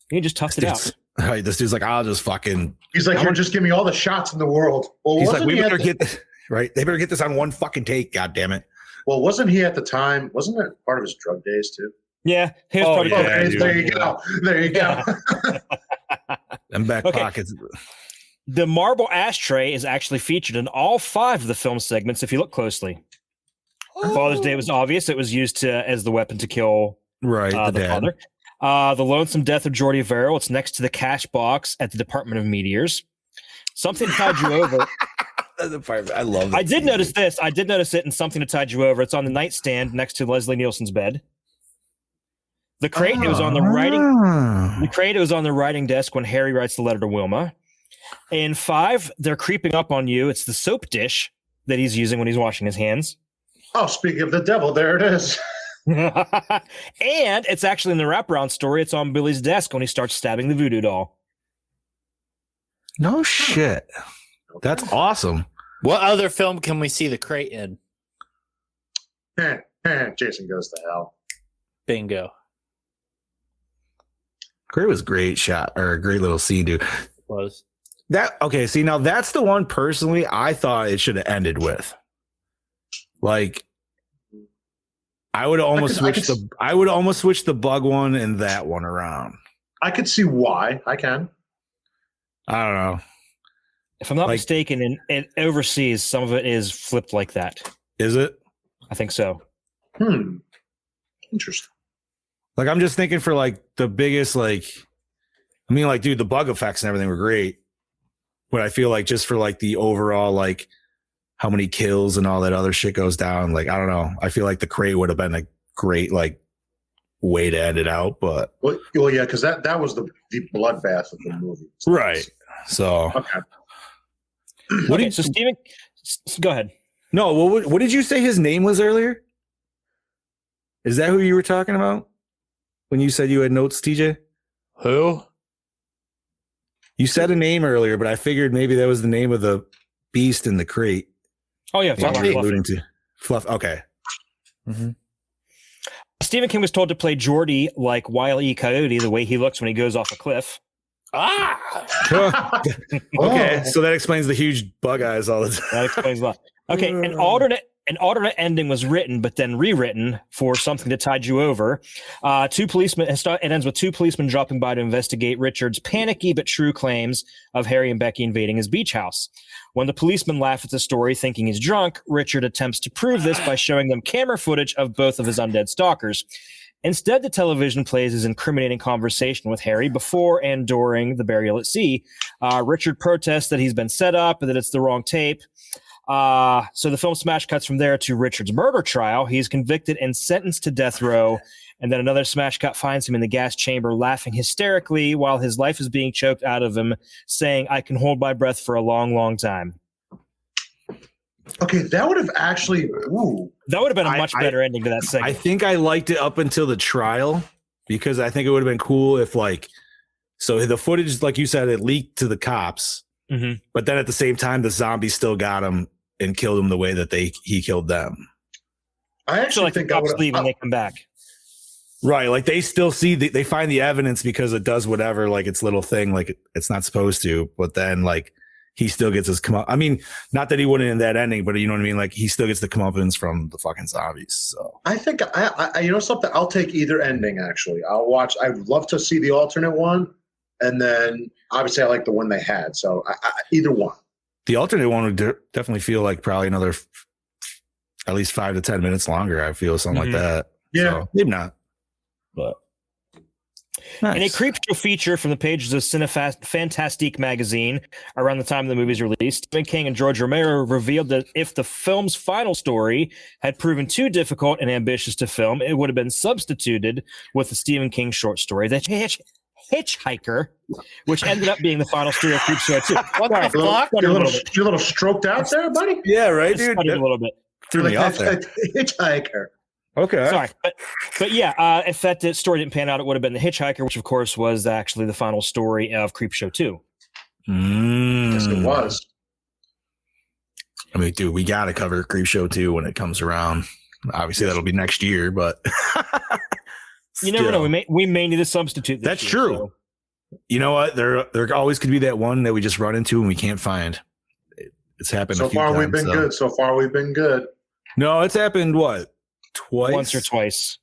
He just toughed it out.
Right, this dude's like, I'll just fucking.
He's like, you're just give me all the shots in the world. Well,
he's like, we better get this, right. They better get this on one fucking take. God damn it.
Well, wasn't he at the time? Wasn't that part of his drug days too?
Yeah, he was part of
days. There you go. There you go.
Them back pockets.
The marble ashtray is actually featured in all 5 of the film segments if you look closely. Father's Day was obvious. It was used as the weapon to kill the father. The Lonesome Death of Jordy Verrill. It's next to the cash box at the Department of Meteors. Something Tied You Over.
I love it.
I did notice this. I did notice it in Something to Tide You Over. It's on the nightstand next to Leslie Nielsen's bed. The crate, it was on the writing. The crate, it was on the writing desk when Harry writes the letter to Wilma. In 5, They're Creeping Up on You. It's the soap dish that he's using when he's washing his hands.
Oh, speaking of the devil, there it is.
And it's actually in the wraparound story. It's on Billy's desk when he starts stabbing the voodoo doll.
No shit. That's awesome.
What other film can we see the crate in?
Jason Goes to Hell.
Bingo.
Crate was great shot, or a great little scene, dude.
Was.
Okay, see, now that's the one personally I thought it should have ended with. Like, I would almost switch the bug one and that one around.
I could see why. I can.
I don't know.
If I'm not mistaken, in overseas, some of it is flipped like that.
Is it?
I think so.
Interesting.
Like, I'm just thinking for like the biggest, like, I mean, like, dude, the bug effects and everything were great. But I feel like just for like the overall, like, how many kills and all that other shit goes down, like, I don't know. I feel like the crate would have been a great, like, way to end it out. But
well yeah, because that was the bloodbath of the movie.
Right. So
okay.
So Steven, go ahead.
No, what did you say his name was earlier? Is that who you were talking about when you said you had notes, TJ?
Who?
You said a name earlier, but I figured maybe that was the name of the beast in the crate.
Oh yeah,
alluding to Fluff. Okay.
Mm-hmm. Stephen King was told to play Geordie like Wile E. Coyote, the way he looks when he goes off a cliff.
Okay, so that explains the huge bug eyes all the time.
That explains a lot. Okay, an alternate ending was written, but then rewritten for something that tied you over. It ends with two policemen dropping by to investigate Richard's panicky but true claims of Harry and Becky invading his beach house. When the policemen laugh at the story, thinking he's drunk, Richard attempts to prove this by showing them camera footage of both of his undead stalkers. Instead, the television plays his incriminating conversation with Harry before and during the burial at sea. Richard protests that he's been set up and that it's the wrong tape. So the film smash cuts from there to Richard's murder trial. He's convicted and sentenced to death row. And then another smash cut finds him in the gas chamber, laughing hysterically while his life is being choked out of him, saying, "I can hold my breath for a long, long time."
Okay, that would have actually... Ooh.
That would have been a much better ending to that segment.
I think I liked it up until the trial because I think it would have been cool if, like, so the footage, like you said, it leaked to the cops, but then at the same time, the zombies still got him and killed him the way that he killed them.
I actually think the cops
leave and they come back.
Right, like they still see they find the evidence because it does whatever, like its little thing, like it's not supposed to, but then like he still gets his I mean, not that he wouldn't in that ending, but you know what I mean? Like he still gets the comeuppance from the fucking zombies. So I
think I you know something, I'll take either ending actually. I'd love to see the alternate one, and then obviously I like the one they had. So either one.
The alternate one would definitely feel like probably another at least 5 to 10 minutes longer. I feel something like that.
Yeah,
so, maybe not. But
nice. In a Creepshow feature from the pages of Fantastique magazine around the time the movie's released, Stephen King and George Romero revealed that if the film's final story had proven too difficult and ambitious to film, it would have been substituted with the Stephen King short story, The Hitchhiker, which ended up being the final story of Creepshow 2.
What the fuck? You're a little stroked out there, buddy?
Yeah, right, dude.
A little bit.
Threw me off there.
Hitchhiker.
Okay.
Sorry. But yeah, if that story didn't pan out, it would have been The Hitchhiker, which of course was actually the final story of Creepshow 2.
Yes, it was.
I mean, dude, we got to cover Creepshow 2 when it comes around. Obviously, that'll be next year, but
you never know. We may need a substitute.
That's true. So. You know what? There always could be that one that we just run into and we can't find. It's happened.
So far, we've been good. So far, we've been good.
No, it's happened. What? Twice?
Once or twice.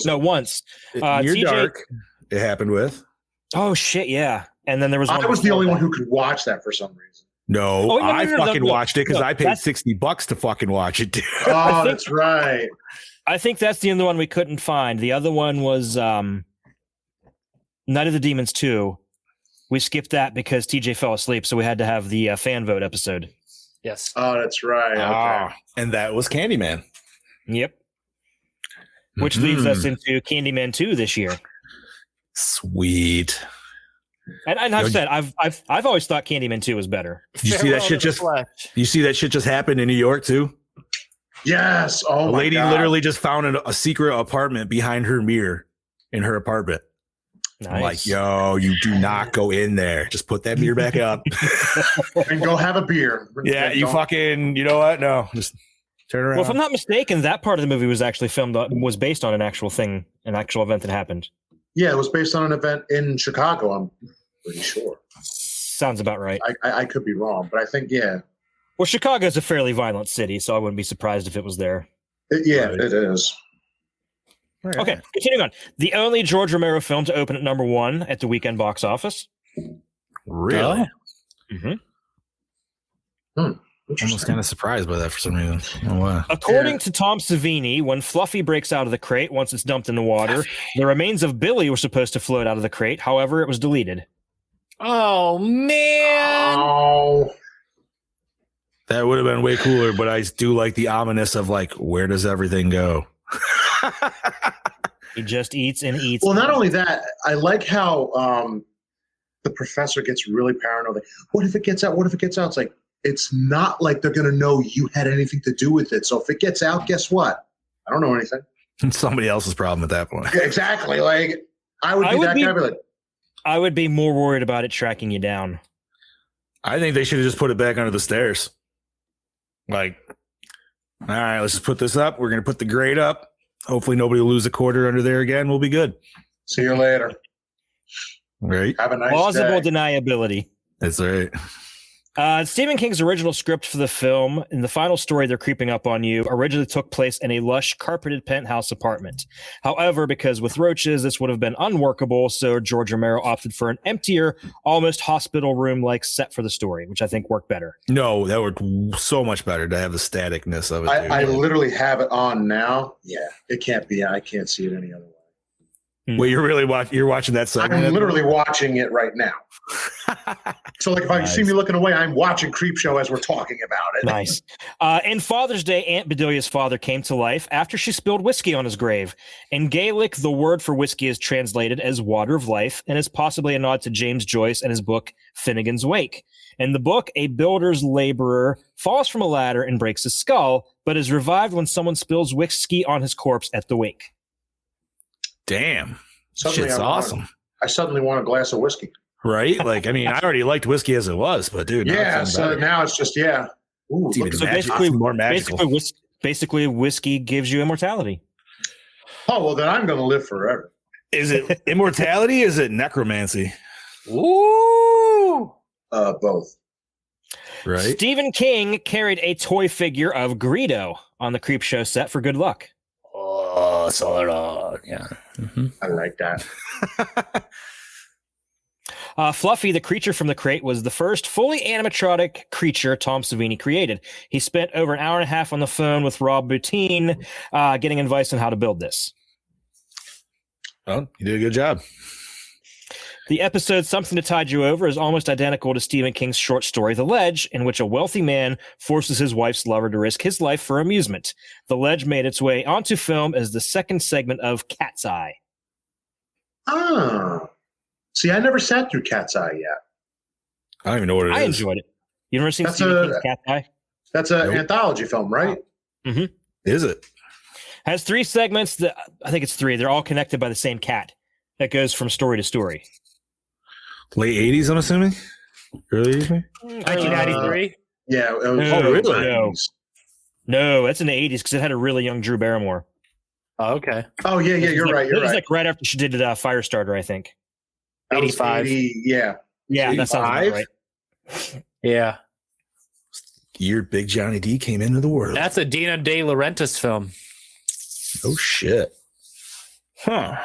No, once.
Near
TJ,
Dark, it happened with.
Oh, shit, yeah. And then there was one.
I was the only one who could watch that for some reason.
No, I fucking watched it because I paid $60 to fucking watch it, dude.
Oh, that's right.
I think that's the only one we couldn't find. The other one was Night of the Demons 2. We skipped that because TJ fell asleep, so we had to have the fan vote episode.
Yes.
Oh, that's right. Okay.
And that was Candyman.
Yep. Which leads us into Candyman 2 this year.
Sweet.
And I've said I've always thought Candyman 2 was better.
You see that shit just happened in New York too?
Yes. Oh,
a
my
lady
God.
literally just found a secret apartment behind her mirror in her apartment. Nice. I'm like, yo, you do not go in there. Just put that mirror back up
and go have a beer.
Yeah, you fucking, you know what? No, just turn around.
Well, if I'm not mistaken, that part of the movie was actually was based on an actual event that happened.
Yeah, it was based on an event in Chicago. I'm pretty sure.
Sounds about right.
I could be wrong, but I think, yeah.
Well, Chicago is a fairly violent city, so I wouldn't be surprised if it was there.
It is.
Right. Okay, continuing on. The only George Romero film to open at number 1 at the weekend box office.
Really? Almost kind of surprised by that for some reason. Oh, wow.
According to Tom Savini, when Fluffy breaks out of the crate once it's dumped in the water, the remains of Billy were supposed to float out of the crate. However, it was deleted.
Oh, man.
Oh,
That would have been way cooler, but I do like the ominous of like, where does everything go?
He just eats and eats.
well, not only that, I like how the professor gets really paranoid. Like, what if it gets out? What if it gets out? It's like, it's not like they're going to know you had anything to do with it. So if it gets out, guess what? I don't know anything.
It's somebody else's problem at that point.
Yeah, exactly. Like, I would be that guy. I'd be like,
I would be more worried about it tracking you down.
I think they should have just put it back under the stairs. Like, all right, let's just put this up. We're going to put the grate up. Hopefully nobody will lose a quarter under there again. We'll be good.
see you later.
Right?
Have a nice
Plausible
day.
deniability.
That's right.
Stephen King's original script for the film, in the final story, They're Creeping Up on You, originally took place in a lush, carpeted penthouse apartment. However, because with roaches, this would have been unworkable, so George Romero opted for an emptier, almost hospital room-like set for the story, which I think worked better.
No, that worked so much better to have the staticness of it.
I literally have it on now. Yeah, it can't be. I can't see it any other way.
Wait, you're watching that segment?
I'm literally watching it right now. So, like, if I see me looking away, I'm watching Creepshow as we're talking about it.
Nice. In Father's Day, Aunt Bedelia's father came to life after she spilled whiskey on his grave. In Gaelic, the word for whiskey is translated as water of life and is possibly a nod to James Joyce and his book Finnegan's Wake. In the book, a builder's laborer falls from a ladder and breaks his skull, but is revived when someone spills whiskey on his corpse at the wake.
Damn.
Suddenly
Shit's awesome.
I suddenly want a glass of whiskey.
Right? Like, I mean, I already liked whiskey as it was, but dude.
Yeah, so now it's just, yeah. Ooh,
It's even
So
more magical.
basically, whiskey gives you immortality.
Oh, well, then I'm going to live forever.
Is it immortality? Is it necromancy?
Ooh.
Both.
Right?
Stephen King carried a toy figure of Greedo on the Creepshow set for good luck.
Oh, so yeah.
Mm-hmm.
I like that.
Fluffy, the creature from the crate, was the first fully animatronic creature Tom Savini created. He spent over an hour and a half on the phone with Rob Bottin, getting advice on how to build this.
Well, you did a good job.
The episode Something to Tide You Over is almost identical to Stephen King's short story, The Ledge, in which a wealthy man forces his wife's lover to risk his life for amusement. The Ledge made its way onto film as the second segment of Cat's Eye.
Ah. See, I never sat through Cat's Eye yet.
I don't even know what it is.
I enjoyed it. You never seen
That's
Stephen
a-
King's Cat's Eye?
That's an
Nope.
anthology film, right?
Mm-hmm.
Is it?
Has three segments that I think it's three. They're all connected by the same cat that goes from story to story.
Late 80s, I'm assuming? Early 80s?
1993.
Yeah. It was
No,
really?
no. No, that's in the 80s because it had a really young Drew Barrymore.
Oh, okay.
Oh, yeah,
It
you're
was
right.
It
You're
was
right.
like right after she did Firestarter, I think.
That was
85.
80, yeah.
Yeah, that sounds about
85?
right.
Yeah.
Year Big Johnny D came into the world.
That's a Dina De Laurentiis film.
Oh, shit. Huh.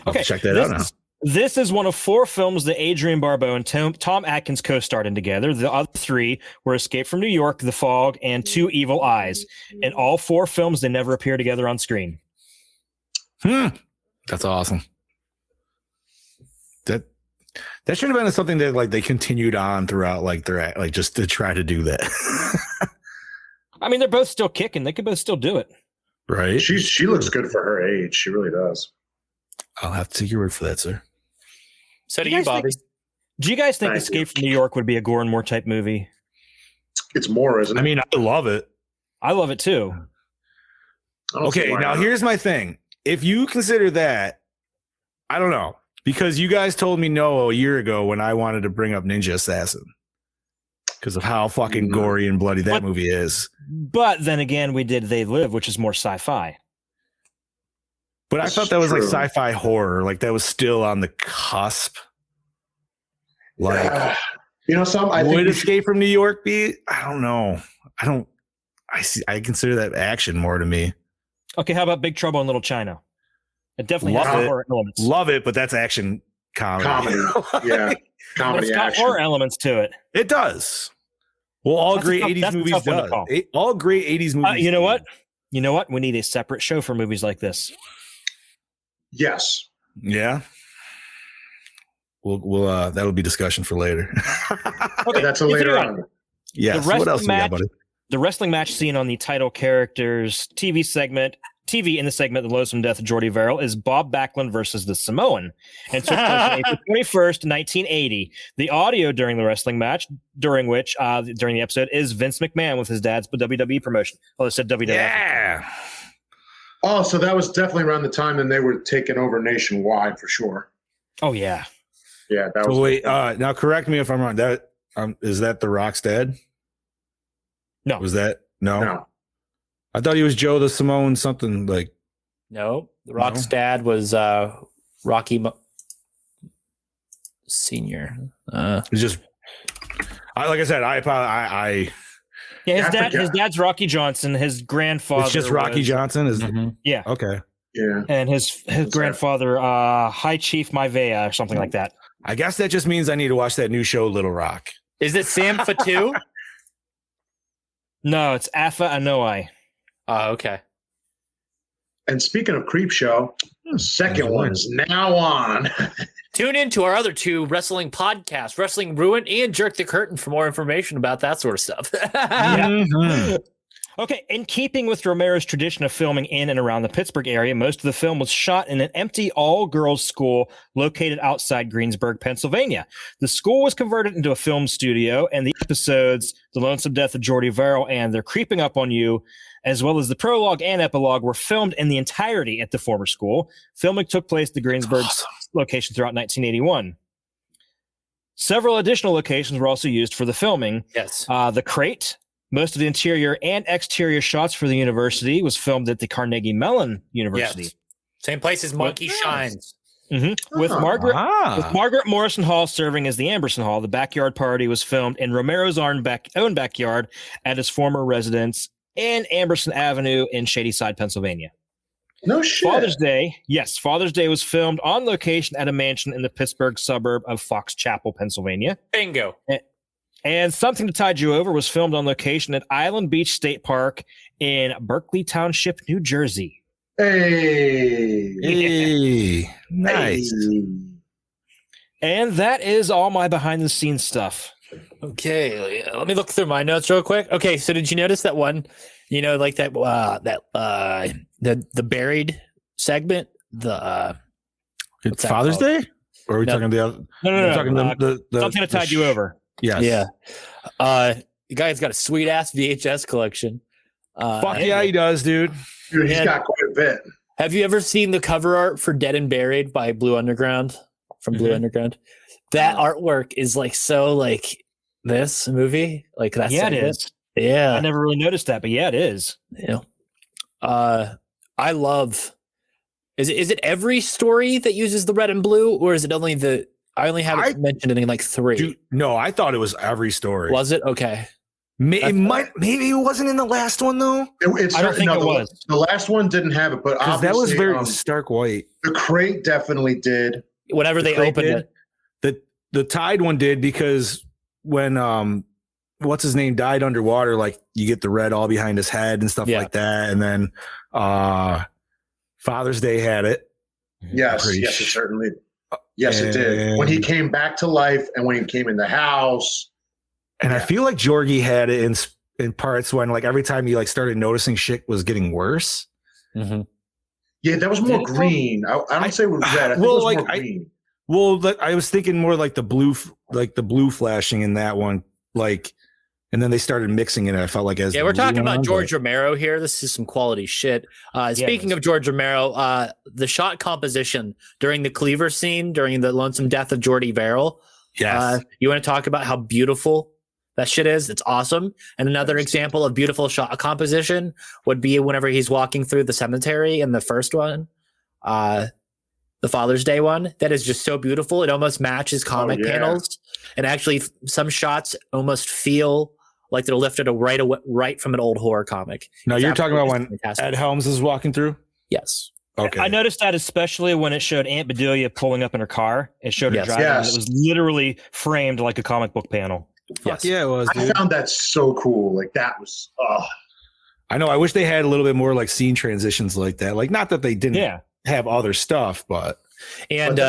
I'll
Okay,
check that out now.
This is one of four films that Adrian Barbeau and Tom Atkins co-starred in together. The other three were Escape from New York, The Fog, and Two Evil Eyes. In all four films, they never appear together on screen.
That's awesome. That should have been something that like they continued on throughout like their like just to try to do that.
I mean, they're both still kicking. They could both still do it.
Right?
She looks good for her age. She really does.
I'll have to take your word for that, sir.
So do
You
you,
guys
Bobby.
Do you guys think
Thank
Escape from New York would be a Gore and More type movie?
It's more, isn't it?
I mean, I love it.
I love it too.
I don't see
Okay,
why
now
not.
here's my thing. If you consider that, I don't know, because you guys told me no a year ago when I wanted to bring up Ninja Assassin because of how fucking gory and bloody that
But-
movie is.
But then again, we did They Live, which is more sci-fi.
But I
That's
thought that was like
true.
sci-fi horror, like that was still on the cusp. Like,
you know, I think
would
we should-
Escape from New York be? I don't know. I consider that action more to me.
Okay, how about Big Trouble in Little China? It definitely
Love
has
it.
horror elements.
Love it, but that's action comedy.
comedy. Yeah.
But
Comedy
it's got
action.
horror elements to it.
It does. Well, all
That's
great
a tough-
80s
that's a
movies
tough one to
does.
call.
All great 80s movies.
You know what? You know what? We need a separate show for movies like this.
Yes.
Yeah. We'll that'll be discussion for later.
Okay,
That's a
continue
later
on.
on.
Yes.
The
What else we got,
match-
buddy?
The wrestling match seen on the title character's TV in the segment The Loathsome Death of Jordy Verrill is Bob Backlund versus the Samoan, and took place on April 21st, 1980. The audio during the wrestling match, during the episode, is Vince McMahon with his dad's WWE promotion. Well, it said WWF.
Yeah.
Oh, so that was definitely around the time when they were taking over nationwide for sure.
Oh yeah.
Yeah, that was.
So wait, now correct me if I'm wrong. That is that The Rock's dad?
No.
Was that no?
No.
I thought he was Joe the Samoan something like.
No, The Rock's dad was Rocky Senior.
It's just. Like I said,
Yeah, his dad's Rocky Johnson. His grandfather.
It's just Rocky Johnson. Is
Yeah.
Okay.
Yeah.
And his grandfather, High Chief Maivea, or something like that.
I guess that just means I need to watch that new show, Little Rock.
Is it Sam Fatu?
No, it's Afa Anoa'i.
Oh, okay.
And speaking of Creepshow, the second one is now on.
Tune in to our other two wrestling podcasts, Wrestling Ruin and Jerk the Curtain, for more information about that sort of stuff.
Okay, in keeping with Romero's tradition of filming in and around the Pittsburgh area, most of the film was shot in an empty all-girls school located outside Greensburg, Pennsylvania. The school was converted into a film studio, and the episodes, The Lonesome Death of Jordy Verrill and They're Creeping Up on You, as well as the prologue and epilogue, were filmed in the entirety at the former school. Filming took place at the Greensburg location throughout 1981. Several additional locations were also used for the filming.
Yes.
The Crate. Most of the interior and exterior shots for the university was filmed at the Carnegie Mellon University.
Yes. Same place as Monkey Shines.
Mm-hmm. With Margaret Morrison Hall serving as the Amberson Hall, the backyard party was filmed in Romero's own backyard at his former residence in Amberson Avenue in Shadyside, Pennsylvania.
No shit.
Father's Day was filmed on location at a mansion in the Pittsburgh suburb of Fox Chapel, Pennsylvania.
Bingo.
And Something to Tide You Over was filmed on location at Island Beach State Park in Berkeley Township, New Jersey.
Hey, nice.
And that is all my behind the scenes stuff.
Okay, let me look through my notes real quick. Okay, so did you notice that one? You know, like that the buried segment.
It's Father's Day, or are we talking the other?
No.
Talking the
Something to Tide You Over.
Yes.
Yeah. The guy's got a sweet ass VHS collection.
Fuck yeah, he does, dude.
Dude, he's got quite a bit.
Have you ever seen the cover art for Dead and Buried by Blue Underground? From Blue Underground? That artwork is like so like this movie. Like that's
it is.
Yeah.
I never really noticed that, but yeah, it is.
Yeah. I love is it every story that uses the red and blue, or is it only I only have it mentioned in like 3.
Dude, no, I thought it was every story.
Was it? Okay.
Maybe it wasn't in the last one though.
I don't think it was.
The last one didn't have it, but
Because that was
obviously,
very stark white.
The Crate definitely did.
Whenever they opened it.
The Tide one did, because when what's his name died underwater, like you get the red all behind his head and stuff like that. And then Father's Day had it.
Yes, it certainly. Yes, it did. When he came back to life and when he came in the house.
And I feel like Jorgie had it in parts when like every time you like started noticing shit was getting worse.
Mm-hmm.
Yeah, that was more green. I don't say it was red. I think it was more green.
I was thinking more like the blue flashing in that one, like, and then they started mixing it. I felt like
we're talking about George Romero here. This is some quality shit. Speaking of George Romero, the shot composition during the cleaver scene during the Lonesome Death of Jordy Verrill.
Yes.
You want to talk about how beautiful that shit is? It's awesome. And another example of beautiful shot composition would be whenever he's walking through the cemetery in the first one, the Father's Day one. That is just so beautiful. It almost matches comic panels. And actually, some shots almost feel like they're lifted right from an old horror comic.
Now you're talking about when Ed Helms is walking through?
Yes.
Okay.
I noticed that especially when it showed Aunt Bedelia pulling up in her car. It showed her driving. It was literally framed like a comic book panel.
Fuck yeah, it was,
I
dude.
found that so cool. Like that was,
I know. I wish they had a little bit more like scene transitions like that. Like, not that they didn't have other stuff, but.
And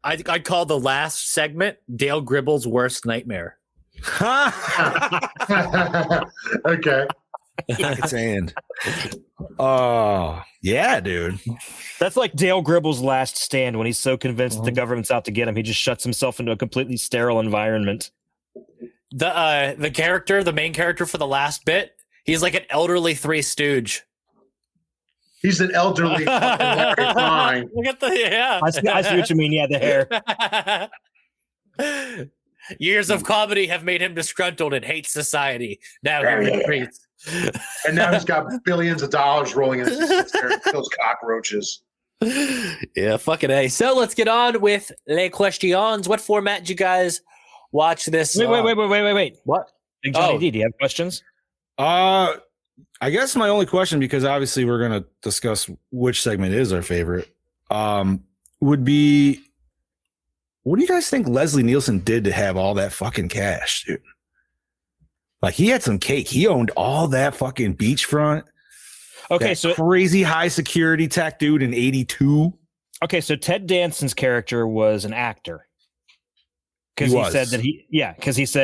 I'd call the last segment Dale Gribble's worst nightmare.
okay.
Pocket sand. Oh, yeah, dude.
That's like Dale Gribble's last stand when he's so convinced the government's out to get him. He just shuts himself into a completely sterile environment.
The main character for the last bit, he's like an elderly Three Stooge.
He's an elderly fucking Larry Fine.
Look at
I see what you mean. Yeah, the hair.
Years of comedy have made him disgruntled and hates society. Now he retreats.
And now he's got billions of dollars rolling in his there and kills cockroaches.
Yeah, fucking A. So let's get on with les questions. What format did you guys watch this?
Wait.
What?
Big Johnny D, do you have questions?
I guess my only question, because obviously we're going to discuss which segment is our favorite, would be, what do you guys think Leslie Nielsen did to have all that fucking cash, dude? Like, he had some cake. He owned all that fucking beachfront.
Okay, so
crazy high security tech dude in 82.
Okay, so Ted Danson's character was an actor. Because he said that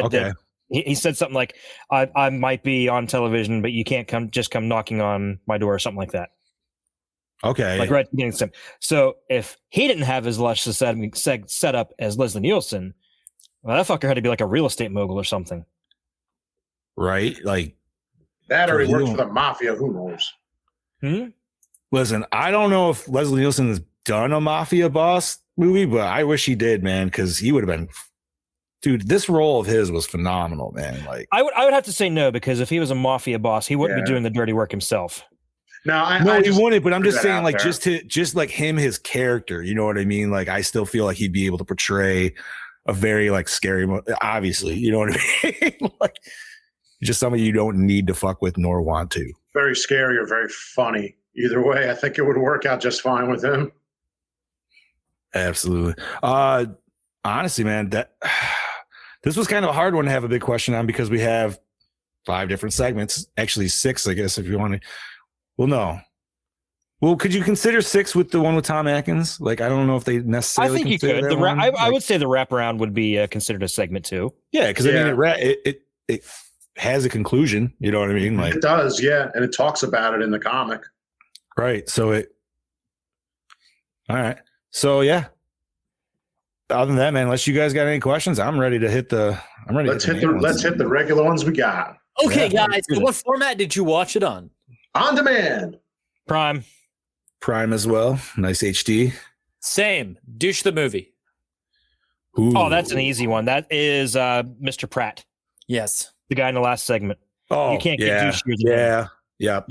that he said something like, I might be on television, but you can't come knocking on my door or something like that.
Okay.
Like right at the beginning. So if he didn't have as lush a set up as Leslie Nielsen, well, that fucker had to be like a real estate mogul or something.
Right? Like
that, or he worked for the mafia. Who knows?
Listen, I don't know if Leslie Nielsen has done a mafia boss movie, but I wish he did, man, because he would have been. Dude, this role of his was phenomenal, man. Like,
I would have to say no, because if he was a mafia boss, he wouldn't be doing the dirty work himself.
No,
he wouldn't. But I'm just saying, like, just like him, his character. You know what I mean? Like, I still feel like he'd be able to portray a very like scary. Obviously, you know what I mean? Like, just somebody you don't need to fuck with nor want to.
Very scary or very funny. Either way, I think it would work out just fine with him.
Absolutely. Honestly, man, this was kind of a hard one to have a big question on, because we have 5 different segments. Actually, 6, I guess, if you want to. Well, no. Well, could you consider 6 with the one with Tom Atkins? Like, I don't know if they necessarily.
I think you could. I would say the wraparound would be considered a segment too.
Yeah, because I mean, it has a conclusion. You know what I mean? Like,
it does, yeah, and it talks about it in the comic.
Right. So all right. So yeah. Other than that, man, unless you guys got any questions, I'm ready to hit the.
Let's hit the regular ones we got.
Okay, guys. So what format did you watch it on?
On demand.
Prime
as well. Nice HD.
Same. Douche the movie.
Ooh.
Oh, that's an easy one. That is Mr. Pratt.
Yes.
The guy in the last segment.
Oh,
you can't get douchier than him.
Yeah.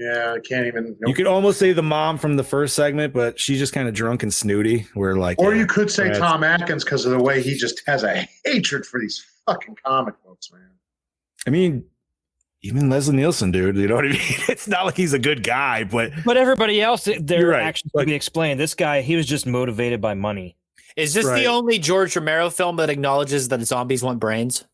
I can't even.
You could almost say the mom from the first segment, but she's just kind of drunk and snooty. Where like,
or you could say Tom Atkins, because of the way he just has a hatred for these fucking comic books, man.
I mean, even Leslie Nielsen, dude. You know what I mean? It's not like he's a good guy, but
everybody else, their
right.
actions could be explained. This guy, he was just motivated by money.
Is this the only George Romero film that acknowledges that zombies want brains?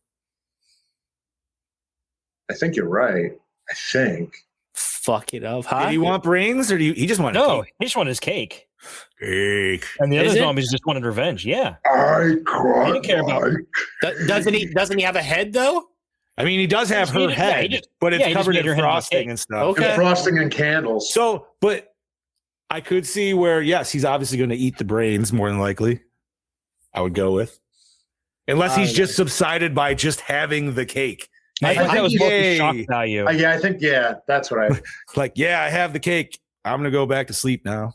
I think you're right. I think.
Fuck it up, huh?
Did he want brains, or he just wanted cake?
He just wanted his cake.
Cake.
And the other zombies just wanted revenge. Yeah.
I cried.
He didn't care about.
Doesn't he have a head though?
I mean, he does have her head, but it's covered in frosting and stuff.
Okay.
And frosting and candles.
So, but I could see where, yes, he's obviously going to eat the brains more than likely. I would go with, unless he's just subsided by just having the cake.
I think that was more the shock value.
I think that's what I
like. Yeah, I have the cake. I'm gonna go back to sleep now.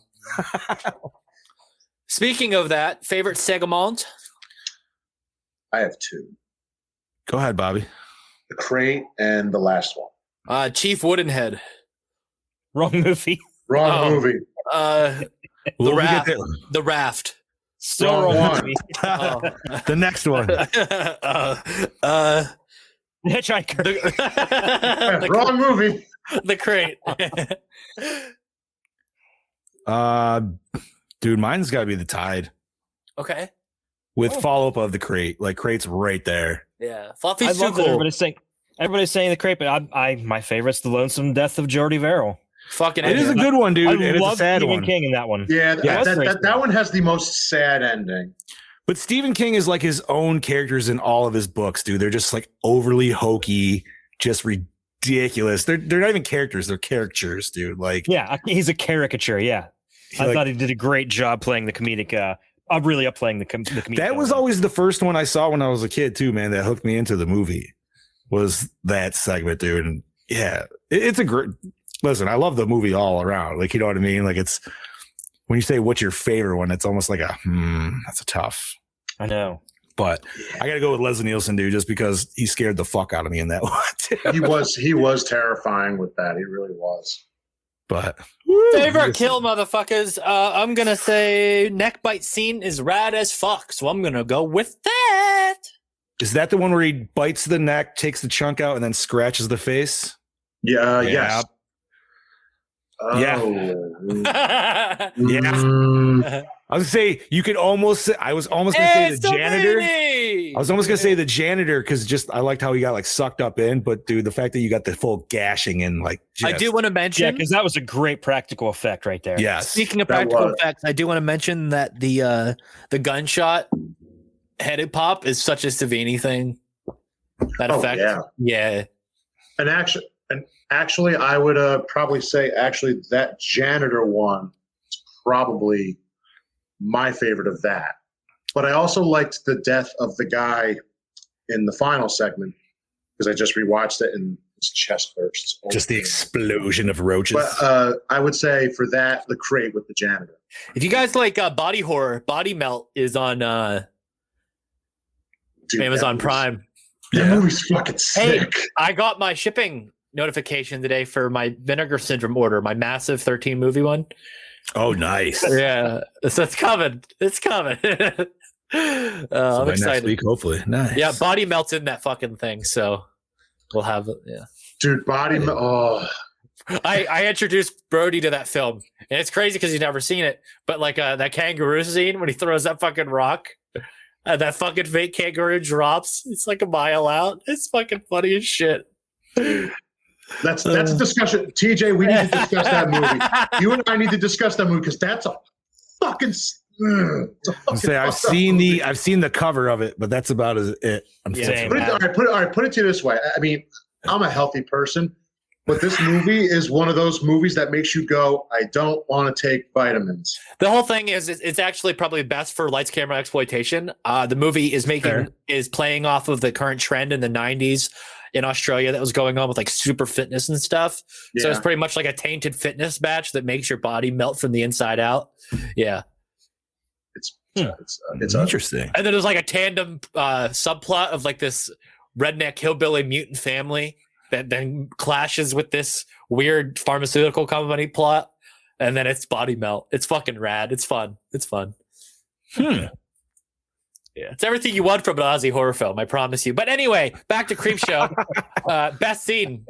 Speaking of that, favorite segment?
I have 2.
Go ahead, Bobby.
The Crate and the last one.
Chief Woodenhead.
Wrong movie.
Wrong movie.
The Raft. The Raft.
Still wrong movie.
The next one.
Hitchhiker.
Wrong movie.
The Crate.
Dude, mine's got to be The Tide.
Okay.
With follow-up of The Crate. Like, Crate's right there.
Yeah,
I
Fluffy's too
love that
cool.
everybody's saying the crepe, but my favorite's the lonesome death of Jordy Verrill.
Fucking
It is a good one, dude.
I
and it's a
love
sad
Stephen
one.
King in that one.
Yeah,
Yeah,
that one has the most sad ending.
But Stephen King is like his own characters in all of his books, dude. They're just like overly hokey, just ridiculous. They're not even characters; they're caricatures, dude. Like,
Yeah, he's a caricature. Yeah, I thought he did a great job playing the comedic. Really up playing the comedic.
that was always the first one I saw when I was a kid, too, man. That hooked me into the movie was that segment, dude. And yeah, it's a great. Listen, I love the movie all around. Like, you know what I mean? Like, it's when you say what's your favorite one, it's almost like that's a tough.
I know.
But I got to go with Leslie Nielsen, dude, just because he scared the fuck out of me in that one. Too.
He was terrifying with that. He really was.
But
favorite kill, motherfuckers. I'm gonna say neck bite scene is rad as fuck, so I'm gonna go with that.
Is that the one where he bites the neck, takes the chunk out, and then scratches the face?
Yeah. Yes.
Yeah. Yeah. I was gonna say you could almost. I was almost gonna say the janitor. I was almost gonna say the janitor because just I liked how he got like sucked up in. But dude, the fact that you got the full gashing and like,
I do want to mention,
because that was a great practical effect right there.
Yes.
Speaking of practical effects, I do want to mention that the gunshot headed pop is such a Savini thing. That effect, yeah.
And actually, I would probably say that janitor one is probably my favorite of that. But I also liked the death of the guy in the final segment because I just rewatched it and his chest bursts.
Just the explosion of roaches.
But I would say for that, the crate with the janitor.
If you guys like body horror, Body Melt is on Amazon Prime.
That movie's fucking sick.
Hey, I got my shipping notification today for my Vinegar Syndrome order, my massive 13 movie one.
Oh, nice.
Yeah, so it's coming. It's coming. I'm excited.
Next week, hopefully. Nice.
Yeah, Body Melt's in that fucking thing, so we'll have it. Yeah,
dude, Body Melt. Oh,
I introduced Brody to that film, and it's crazy because he's never seen it. But like that kangaroo scene when he throws that fucking rock, that fucking fake kangaroo drops. It's like a mile out. It's fucking funny as shit.
That's a discussion. TJ, we need to discuss that movie. You and I need to discuss that movie because that's a fucking.
I've seen the cover of it, but that's about it.
Put it to you this way. I mean, I'm a healthy person, but this movie is one of those movies that makes you go, I don't want to take vitamins.
The whole thing is it's actually probably best for lights, camera, exploitation. The movie is playing off of the current trend in the 90s in Australia that was going on with like super fitness and stuff. Yeah. So it's pretty much like a tainted fitness batch that makes your body melt from the inside out. Yeah.
It's
interesting.
And then there's like a tandem subplot of like this redneck hillbilly mutant family that then clashes with this weird pharmaceutical company plot. And then it's Body Melt. It's fucking rad. It's fun. Yeah, it's everything you want from an Aussie horror film, I promise you. But anyway, back to Creepshow. Best scene.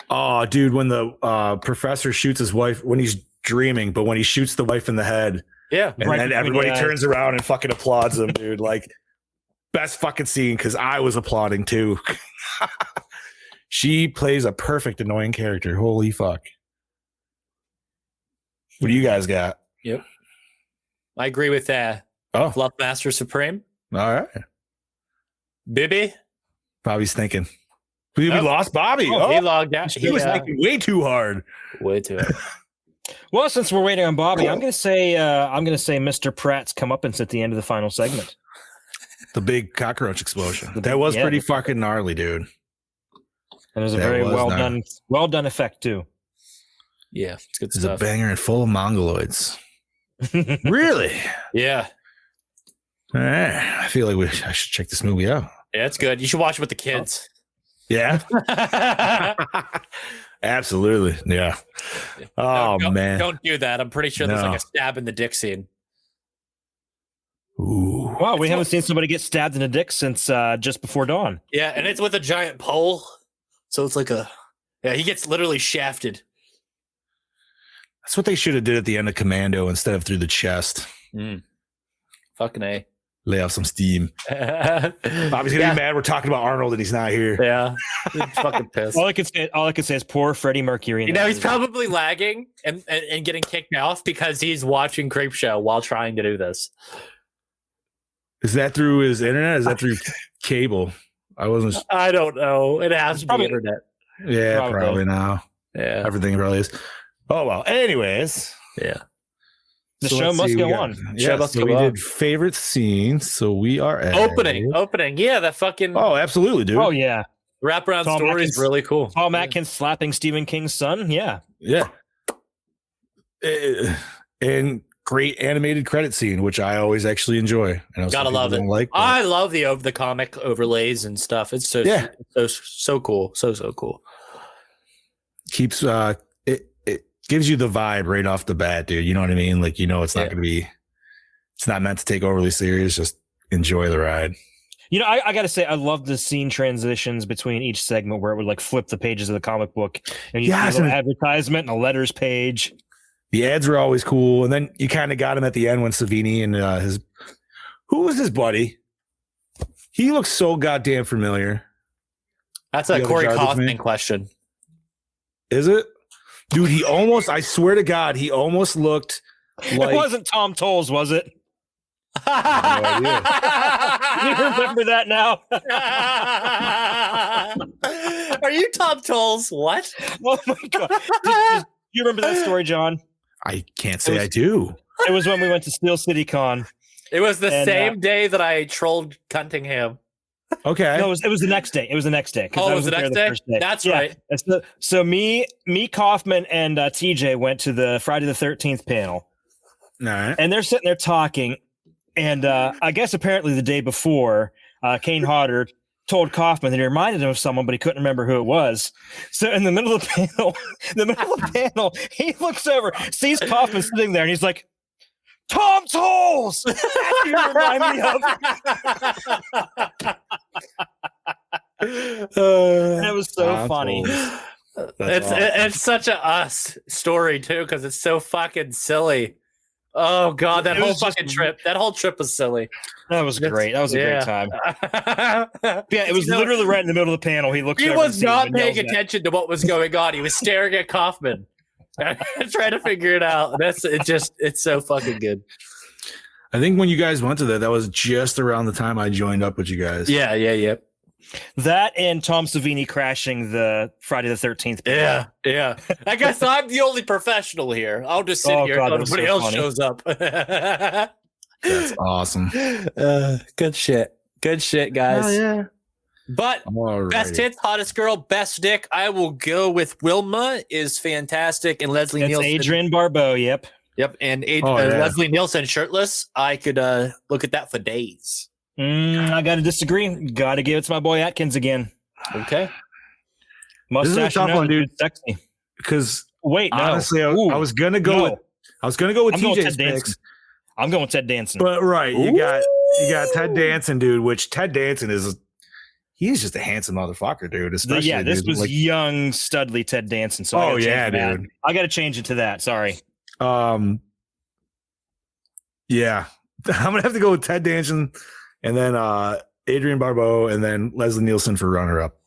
Oh, dude, when the professor shoots his wife when he's dreaming, but when he shoots the wife in the head,
yeah,
and then everybody turns around and fucking applauds him, dude. Like, best fucking scene because I was applauding too. She plays a perfect annoying character. Holy fuck! What do you guys got?
Yep. I agree with that. Fluff Master Supreme.
All right.
Bibby.
Bobby's thinking. We lost Bobby.
He logged out.
He was thinking way too hard.
Way too hard.
Well, since we're waiting on Bobby, I'm gonna say Mr. Pratt's comeuppance at the end of the final segment.
The big cockroach explosion. That was pretty fucking gnarly, dude.
And it was a very well done effect too.
Yeah, it's good
stuff.
stuff.
It's a banger and full of mongoloids. Really?
Yeah.
All right. I feel like I should check this movie out.
Yeah, it's good. You should watch it with the kids.
Yeah. Absolutely. Yeah. Man.
Don't do that. I'm pretty sure there's like a stab in the dick scene.
Ooh.
Wow, we haven't seen somebody get stabbed in the dick since just before dawn.
Yeah, and it's with a giant pole. So it's like he gets literally shafted.
That's what they should have did at the end of Commando instead of through the chest.
Fucking A.
lay off some steam. Bobby's gonna be mad. We're talking about Arnold and he's not here.
Yeah, he's fucking pissed.
All I can say is poor Freddie Mercury.
You know, he's probably lagging and getting kicked off because he's watching Creepshow while trying to do this.
Is that through his internet? Is that through cable? I
don't know. It has to be internet.
Yeah, probably now.
Yeah,
everything probably is. Oh well. Anyways,
yeah.
The show must go on.
Yeah, so we did favorite scenes. So we are at
opening. Yeah, that fucking.
Oh, absolutely, dude.
Oh yeah.
Wraparound story is really cool.
Tom Atkins slapping Stephen King's son. Yeah.
Yeah. And great animated credit scene, which I always actually enjoy.
Gotta love it. I love the comic overlays and stuff. It's so cool. So cool.
Keeps it gives you the vibe right off the bat, dude. You know what I mean? Like, it's not gonna be, it's not meant to take overly serious. Just enjoy the ride.
You know, I gotta say, I love the scene transitions between each segment where it would like flip the pages of the comic book and you see an advertisement and a letters page.
The ads were always cool, and then you kind of got him at the end when Savini and who was his buddy? He looks so goddamn familiar.
That's a Corey Kaufman question.
Is it? Dude, I swear to God, he almost looked like...
It wasn't Tom Tolles, was it?
No idea.
You remember that now?
Are you Tom Tolles? What?
Oh my God. Do you remember that story, John?
I can't say I do.
It was when we went to Steel City Con.
It was the same day that I trolled Cunningham.
Okay.
No, it was the next day. It was the next day.
Oh, it was the next day? That's right.
So me, Kaufman, and TJ went to the Friday the 13th panel.
All right.
And they're sitting there talking. And I guess apparently the day before, Kane Hodder told Kaufman that he reminded him of someone, but he couldn't remember who it was. So in the middle of the panel, he looks over, sees Kaufman sitting there, and he's like, Tom Tolles! That's who you remind me of. And it was so funny.
It's such a us story, too, because it's so fucking silly. Oh God, that whole fucking trip. That whole trip was silly.
That was great. That was a great time. Yeah, it was literally right in the middle of the panel. He
was not paying attention to what was going on. He was staring at Kaufman, trying to figure it out. It's so fucking good.
I think when you guys went to that was just around the time I joined up with you guys.
Yeah.
That and Tom Savini crashing the Friday the 13th.
Yeah. I guess I'm the only professional here. I'll just sit here until everybody else shows up.
That's awesome.
Good shit, guys.
Oh, yeah.
But best hits, hottest girl, best dick. I will go with Wilma is fantastic, and Leslie Nielsen.
Adrienne Barbeau. Yep.
And Leslie Nielsen shirtless. I could look at that for days.
I got to disagree. Got to give it to my boy Atkins again.
Okay.
Mustache, this is a tough one, dude.
Sexy.
Because
wait, no.
Honestly, I was gonna go. I was gonna go with TJ's picks.
I'm going with Ted Danson.
But you got Ted Danson, dude. Which Ted Danson he's just a handsome motherfucker, dude. Especially
this was young, studly Ted Danson. So
dude.
I got to change it to that. Sorry.
Yeah, I'm gonna have to go with Ted Danson. And then Adrienne Barbeau, and then Leslie Nielsen for runner-up.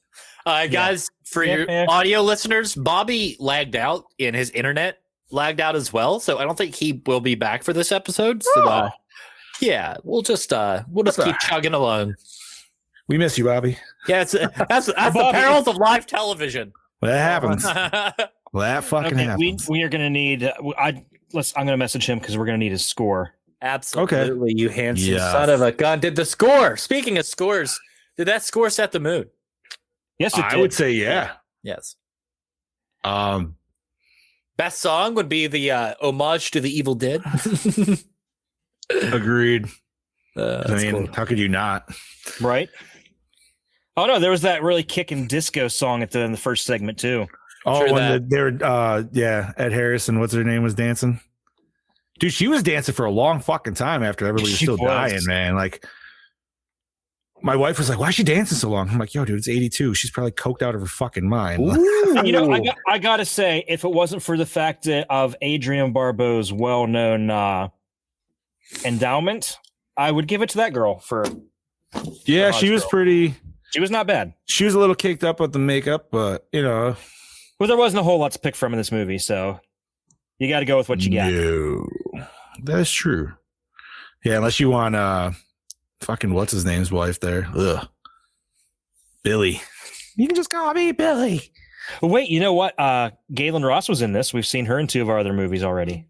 Guys, for your audio listeners, Bobby lagged out and his internet lagged out as well. So I don't think he will be back for this episode. So we'll just keep chugging along.
We miss you, Bobby.
Yeah, that's the perils of live television.
That happens. That fucking happens.
We are going to need. I'm going to message him because we're going to need his score.
Absolutely, okay. You handsome son of a gun. Did the score? Speaking of scores, did that score set the mood?
Yes, it did.
I would say
Yes.
Best
song would be the homage to the Evil Dead.
Agreed.
Cool.
How could you not?
Right. Oh no, there was that really kicking disco song at the first segment too.
Oh, when they were Ed Harris and what's her name was dancing. Dude, she was dancing for a long fucking time after everybody was still dying, man. Like, my wife was like, why is she dancing so long? I'm like, yo, dude, it's 82. She's probably coked out of her fucking mind.
You know, I got to say, if it wasn't for the fact of Adrienne Barbeau's well-known endowment, I would give it to that girl for.
Yeah, she was pretty.
She was not bad.
She was a little caked up with the makeup, but
well, there wasn't a whole lot to pick from in this movie, so you got to go with what you got.
No, that's true. Yeah, unless you want fucking what's his name's wife there. Ugh. Billy. You can just call me Billy.
Wait, you know what? Galen Ross was in this. We've seen her in 2 of our other movies already.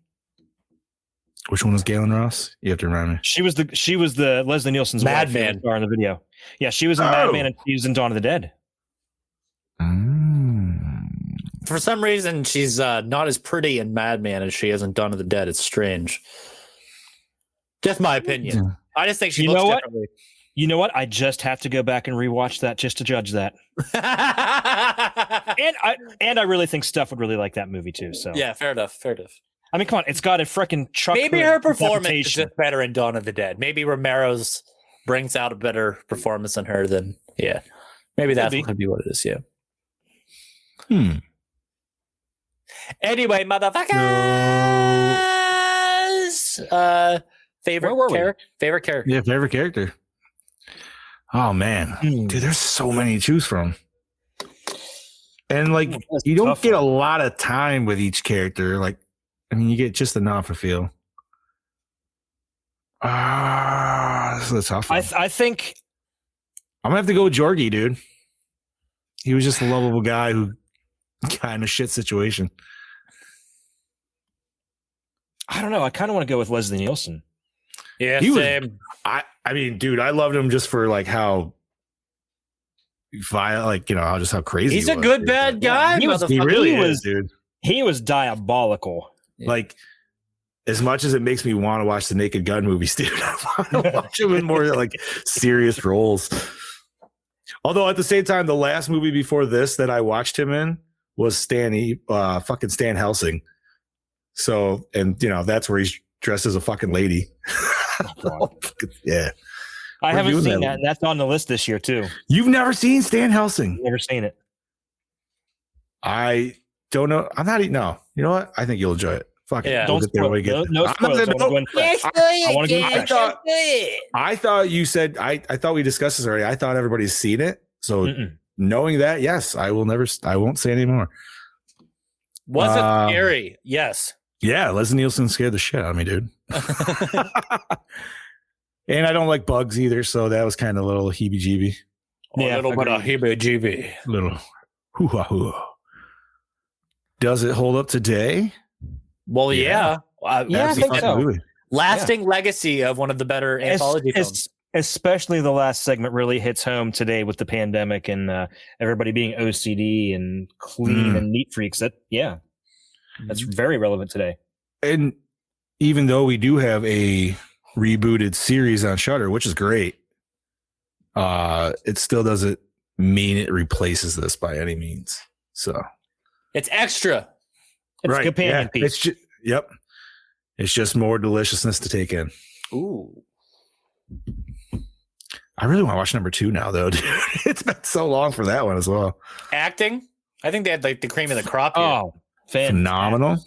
Which one was Galen Ross? You have to remind me.
She was the Leslie Nielsen's
Madman
star in the video. Yeah, she was in Madman and she was in Dawn of the Dead.
For some reason, she's not as pretty in Madman as she is in Dawn of the Dead. It's strange. Just my opinion. I just think she looks differently.
You know what? I just have to go back and rewatch that just to judge that. and I really think Steph would really like that movie too. So
yeah, fair enough.
I mean, come on, it's got a freaking Chuck.
Maybe her performance is just better in Dawn of the Dead. Maybe Romero's brings out a better performance in her than Maybe that could be what it is. Yeah. Anyway, motherfuckers. Favorite character.
Yeah, favorite character. Oh man, dude, there's so many to choose from, and like you don't get a lot of time with each character. Like, I mean, you get just enough. I feel. This is a tough one.
I think
I'm gonna have to go with Jorgie, dude. He was just a lovable guy who got in a shit situation.
I don't know. I kind of want to go with Leslie Nielsen.
Yeah, same.
I mean, dude, I loved him just for like how violent, like, how crazy
he's a good bad guy.
He really is, dude.
He was diabolical.
Like, as much as it makes me want to watch the Naked Gun movies, dude, I want to watch him in more like serious roles. Although at the same time, the last movie before this that I watched him in was fucking Stan Helsing. So, and that's where he's dressed as a fucking lady. Yeah.
I haven't seen that. And that's on the list this year too.
You've never seen Stan Helsing?
Never seen it.
I don't know. I'm not eating. No. You know what? I think you'll enjoy it. Fuck it.
Don't spoil it. No spoilers. I want to go
I thought you said, I thought we discussed this already. I thought everybody's seen it. So knowing that, yes, I won't say anymore.
Was it scary? Yes.
Yeah, Leslie Nielsen scared the shit out of me, dude. And I don't like bugs either, so that was kind of a little heebie-jeebie.
Yeah, a little bit of heebie-jeebie.
Little hoo-ha-hoo. Does it hold up today?
Well, yeah.
I think so.
Movie.
Lasting legacy of one of the better anthology films.
Especially the last segment really hits home today with the pandemic and everybody being OCD and clean and neat freaks. That's very relevant today.
And even though we do have a rebooted series on Shudder, which is great, it still doesn't mean it replaces this by any means. So
it's extra.
It's a companion piece.
It's just more deliciousness to take in.
Ooh.
I really want to watch number 2 now, though, dude. It's been so long for that one as well.
Acting? I think they had like the cream of the crop here.
Oh,
phenomenal.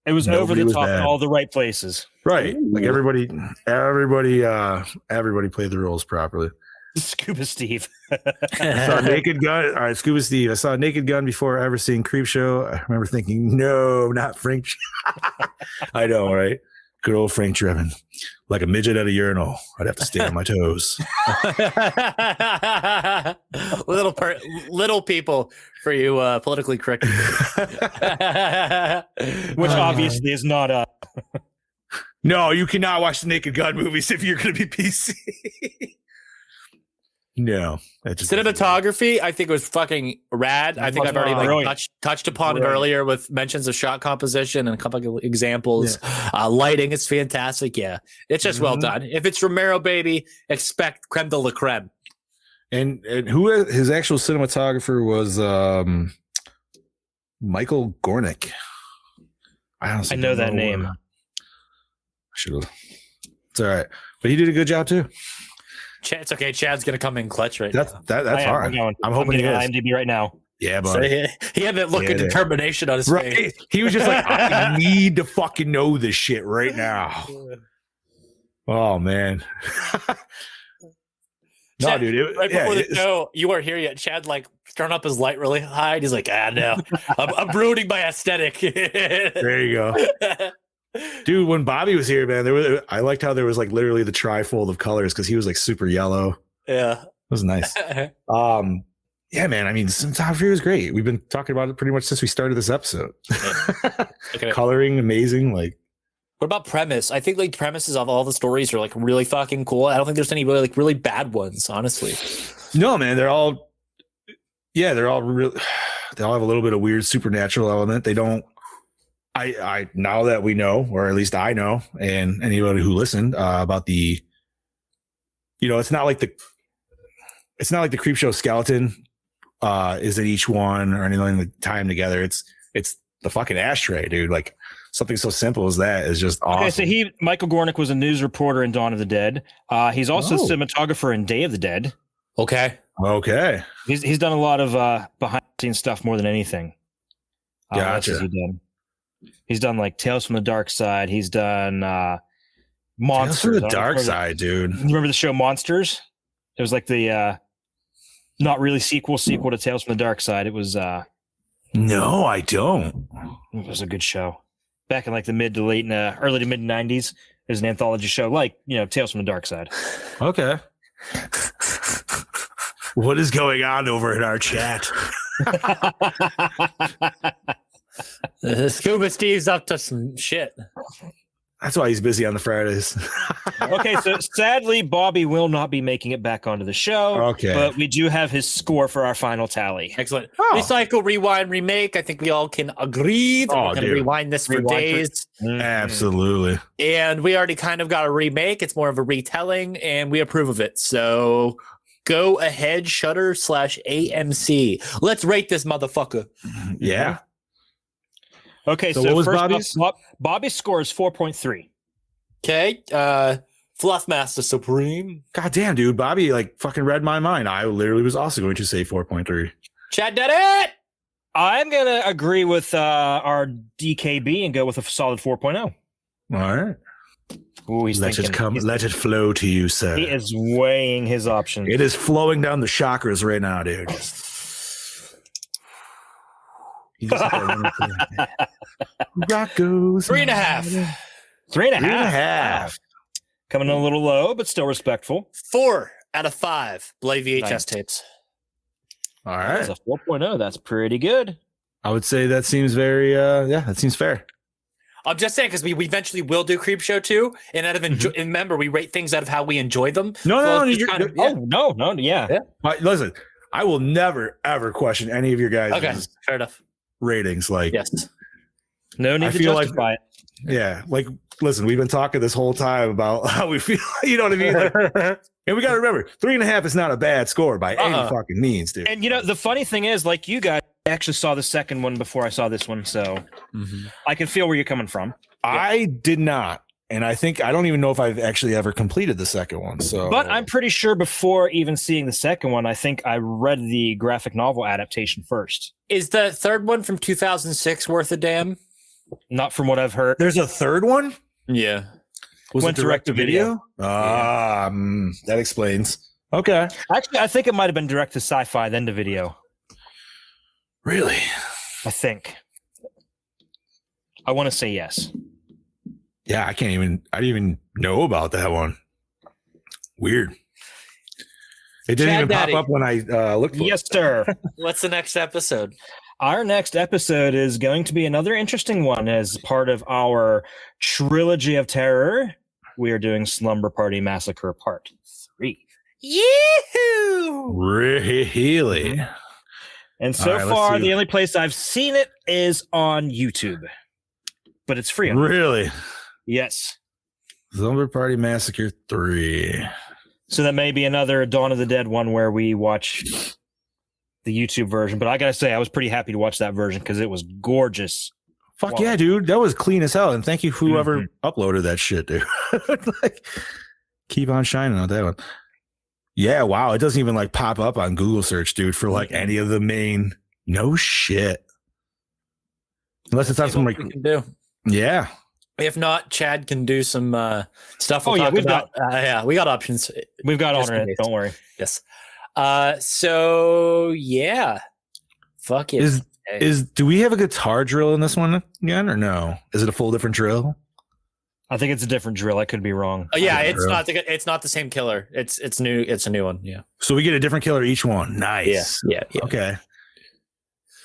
It was over the top in all the right places.
Right. Like everybody played the roles properly.
Scuba Steve.
I saw Naked Gun. All right, Scuba Steve. I saw Naked Gun before ever seeing Creepshow. I remember thinking, no, not Frank. I know, right? Good old Frank Drebin. Like a midget at a urinal. I'd have to stay on my toes.
Little people for you politically correct.
Which obviously is not
No, you cannot watch the Naked Gun movies if you're going to be PC. No.
Cinematography, I think it was fucking rad. I think I've already touched upon it earlier with mentions of shot composition and a couple of examples. Yeah. Lighting is fantastic. Yeah, it's just well done. If it's Romero, baby, expect creme de la creme.
And who his actual cinematographer was Michael Gornick.
I know that name.
I should have. It's all right, but he did a good job too.
It's okay. Chad's gonna come in clutch right
now. That's fine.
I'm hoping he is. IMDb right now.
Yeah, but
so he had that look of determination on his face.
He was just like, I need to fucking know this shit right now. Oh man. No,
Chad,
dude.
right before the show, you weren't here yet. Chad like turned up his light really high. And he's like, no, I'm ruining my aesthetic.
There you go. Dude, when Bobby was here, man, I liked how there was like literally the trifold of colors because he was like super yellow.
Yeah.
It was nice. Yeah, man. I mean, cinematography was great. We've been talking about it pretty much since we started this episode.
Okay.
Coloring, amazing. Like,
what about premise? I think like premises of all the stories are like really fucking cool. I don't think there's any really like really bad ones, honestly.
no, man, they're all real. They all have a little bit of weird supernatural element. They don't. I now that we know, or at least I know, and anybody who listened about the, it's not like the Creepshow skeleton is in each one or anything like time together. It's the fucking ashtray, dude. Like something so simple as that is just awesome.
Okay, so Michael Gornick was a news reporter in Dawn of the Dead. He's also a cinematographer in Day of the Dead.
Okay.
He's done a lot of behind the scenes stuff more than anything.
Gotcha.
He's done like Tales from the Dark Side. He's done Monsters.
Tales from the Dark Side, dude.
Remember the show Monsters? It was like the not really sequel to Tales from the Dark Side. It was
no, I don't.
It was a good show. Back in like the early to mid 90s. It was an anthology show like, Tales from the Dark Side.
Okay. What is going on over in our chat?
Scuba Steve's up to some shit.
That's why he's busy on the Fridays.
Okay, so sadly, Bobby will not be making it back onto the show.
Okay.
But we do have his score for our final tally.
Excellent. Recycle, rewind, remake. I think we all can agree that we're going to rewind this for days.
Absolutely.
And we already kind of got a remake. It's more of a retelling, and we approve of it. So go ahead, Shudder/AMC. Let's rate this motherfucker.
Yeah.
Okay, so
what was
first Bobby's score is 4.3.
Okay, Fluffmaster Supreme.
God damn, dude. Bobby like fucking read my mind. I literally was also going to say 4.3.
Chad did it!
I'm going to agree with our DKB and go with a solid 4.0.
All right.
Ooh, he's
let
thinking.
it come. Let it flow to you, sir.
He is weighing his options.
It is flowing down the chakras right now, dude. Rock goes
3.5.
3.5. Coming in a little low, but still respectful.
4 out of 5 Blade VHS tapes.
All right.
That's a 4.0. That's pretty good.
I would say that seems very, that seems fair.
I'm just saying because we eventually will do Creepshow 2, and out of and remember we rate things out of how we enjoy them.
No. Listen, I will never ever question any of your guys'
fair enough
ratings. Like,
yes,
no need to justify it.
Yeah, like listen, we've been talking this whole time about how we feel. You know what I mean? Like, and we got to remember, 3.5 is not a bad score by any fucking means, dude.
And the funny thing is, like you guys actually saw the second one before I saw this one, so I can feel where you're coming from.
I did not, and I don't even know if I've actually ever completed the second one. So,
but I'm pretty sure before even seeing the second one, I think I read the graphic novel adaptation first.
Is the third one from 2006 worth a damn?
Not from what I've heard.
There's a third one?
Yeah.
Was it direct to video? That explains. Okay.
Actually, I think it might have been direct to sci-fi, then to video.
Really?
I think. I want to say yes.
Yeah, I didn't even know about that one. Weird. It didn't even pop up when I looked for it.
Yes, sir.
What's the next episode?
Our next episode is going to be another interesting one as part of our trilogy of terror. We are doing Slumber Party Massacre Part 3.
Yee-hoo!
Really?
And so far, the only place I've seen it is on YouTube. But it's free.
Really?
Yes.
Slumber Party Massacre 3.
So that may be another Dawn of the Dead one where we watch the YouTube version. But I got to say, I was pretty happy to watch that version because it was gorgeous.
Fuck yeah, dude. That was clean as hell. And thank you whoever uploaded that shit, dude. Like, keep on shining on that one. Yeah, wow. It doesn't even like pop up on Google search, dude, for like any of the main. No shit. Unless it's on some like.
We can do.
Yeah.
If not, Chad can do some stuff. We'll talk
we've
about. We got options.
We've got
Just in
alternate.
case.
Don't worry.
Yes. So yeah, fuck it.
Do we have a guitar drill in this one again, or no? Is it a full different drill?
I think it's a different drill. I could be wrong.
Oh yeah, it's not the same killer. It's new. It's a new one. Yeah.
So we get a different killer each one. Nice.
Yeah.
Okay.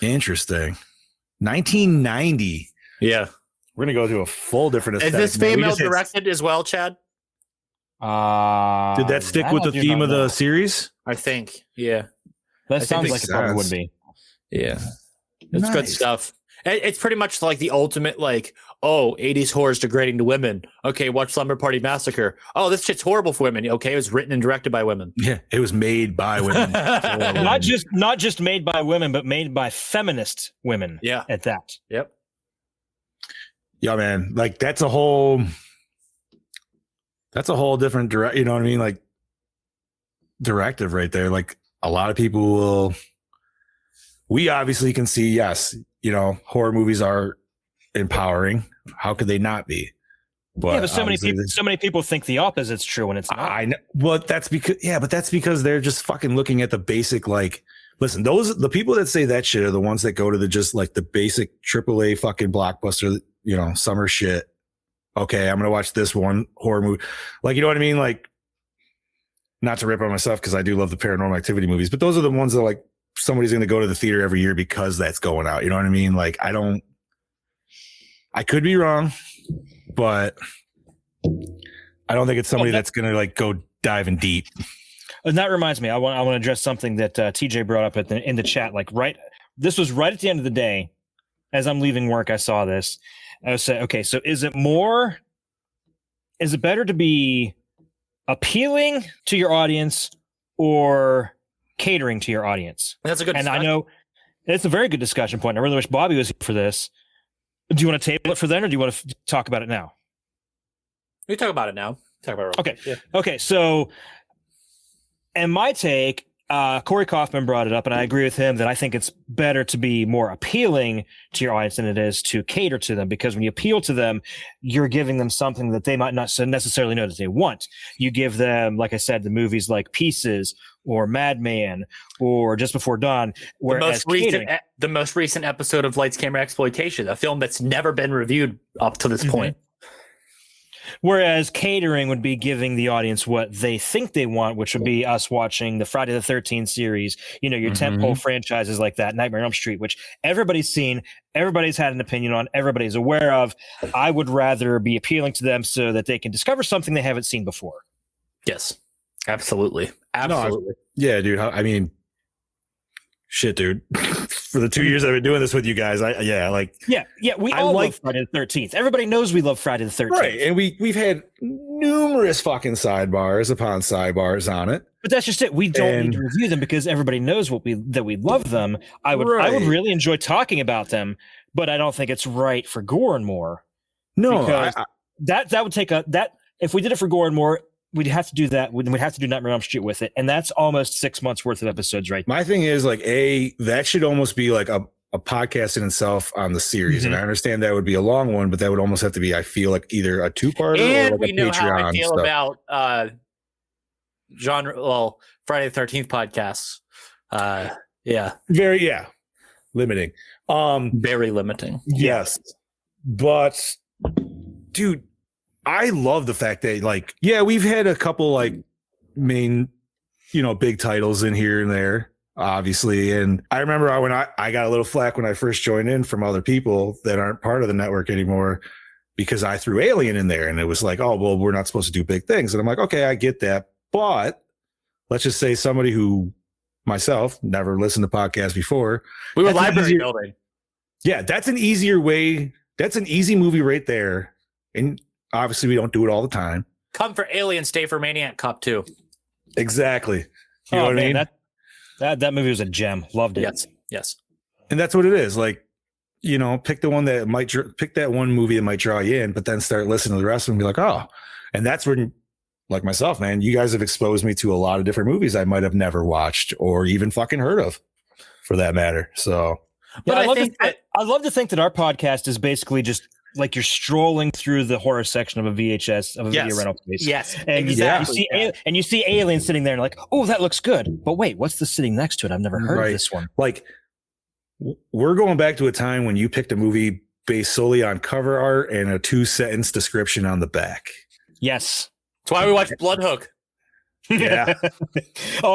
Interesting. 1990.
Yeah.
We're gonna go to a full different
Is
aesthetic.
this female directed as well, Chad?
Did that stick with the theme of the series?
I think. Yeah.
That sounds like it probably would be.
Yeah. It's good stuff. It's pretty much like the ultimate, like, 80s horror is degrading to women. Okay, watch Slumber Party Massacre. Oh, this shit's horrible for women. Okay, it was written and directed by women.
Yeah, it was made by women.
not just made by women, but made by feminist women.
Yeah.
At that.
Yep.
Yeah, man. Like that's a whole different direct. You know what I mean? Like directive right there. Like a lot of people will. We obviously can see, yes, horror movies are empowering. How could they not be?
But so many people think the opposite's true when it's not.
I know. Well, that's because they're just fucking looking at the basic, like, listen, the people that say that shit are the ones that go to the basic AAA fucking blockbuster, summer shit. Okay, I'm going to watch this one horror movie. Like, you know what I mean? Like, not to rip on myself because I do love the Paranormal Activity movies, but those are the ones that like somebody's going to go to the theater every year because that's going out. You know what I mean? Like, I could be wrong, but I don't think it's somebody that's going to like go diving deep.
And that reminds me, I want to address something that TJ brought up in the chat. Like, this was right at the end of the day. As I'm leaving work, I saw this. I was saying, okay, so is it better to be appealing to your audience or catering to your audience?
That's a good discussion.
I know it's a very good discussion point. I really wish Bobby was here for this. Do you want to table it for then, or do you want to talk about it now?
We talk about it now. Talk about it.
Okay.
Yeah.
Okay. So, and my take, Corey Kaufman brought it up, and I agree with him that I think it's better to be more appealing to your audience than it is to cater to them, because when you appeal to them, you're giving them something that they might not necessarily know that they want. You give them, like I said, the movies like Pieces or Madman or Just Before Dawn.
The most recent episode of Lights, Camera, Exploitation, a film that's never been reviewed up to this point.
Whereas catering would be giving the audience what they think they want, which would be us watching the Friday the 13th series, your tentpole franchises like that, Nightmare on Elm Street, which everybody's seen, everybody's had an opinion on, everybody's aware of. I would rather be appealing to them so that they can discover something they haven't seen before.
Yes, absolutely. Absolutely.
Yeah, dude. I mean, shit, dude. For the 2 years I've been doing this with you guys,
we all love Friday the 13th. Everybody knows we love Friday the 13th,
right? And we've had numerous fucking sidebars upon sidebars on it.
But that's just it. We don't need to review them because everybody knows that we love them. I would really enjoy talking about them, but I don't think it's right for Gore N More.
No,
that would take if we did it for Gore N More, we'd have to do that. We'd have to do Nightmare on Elm Street with it. And that's almost 6 months worth of episodes, right?
My thing is like, that should almost be like a podcast in itself on the series. And I understand that would be a long one, but that would almost have to be, I feel like, either a two-parter or like
we know
Patreon
how I feel
stuff.
about Friday the 13th podcasts.
Limiting.
Very limiting.
Yes. But dude, I love the fact that we've had a couple main, big titles in here and there, obviously. And I remember when I got a little flack when I first joined in from other people that aren't part of the network anymore, because I threw Alien in there and it was like, oh, well, we're not supposed to do big things. And I'm like, okay, I get that. But let's just say somebody who myself never listened to podcasts before.
We were library building.
Yeah. That's an easier way. That's an easy movie right there. And obviously, we don't do it all the time.
Come for Alien, stay for Maniac Cop 2.
Exactly. You know what I mean?
That movie was a gem. Loved it.
Yes.
And that's what it is. Like, pick the one that pick that one movie that might draw you in, but then start listening to the rest of them and be like, oh. And that's when, like myself, man, you guys have exposed me to a lot of different movies I might have never watched or even fucking heard of, for that matter. So,
but I love to think that our podcast is basically just like you're strolling through the horror section of a VHS of a video rental place.
Yes,
and
exactly.
you see aliens sitting there and like, oh, that looks good. But wait, what's the sitting next to it? I've never heard of this one.
Like, we're going back to a time when you picked a movie based solely on cover art and a 2-sentence description on the back.
Yes,
that's why we watched Bloodhook.
Yeah.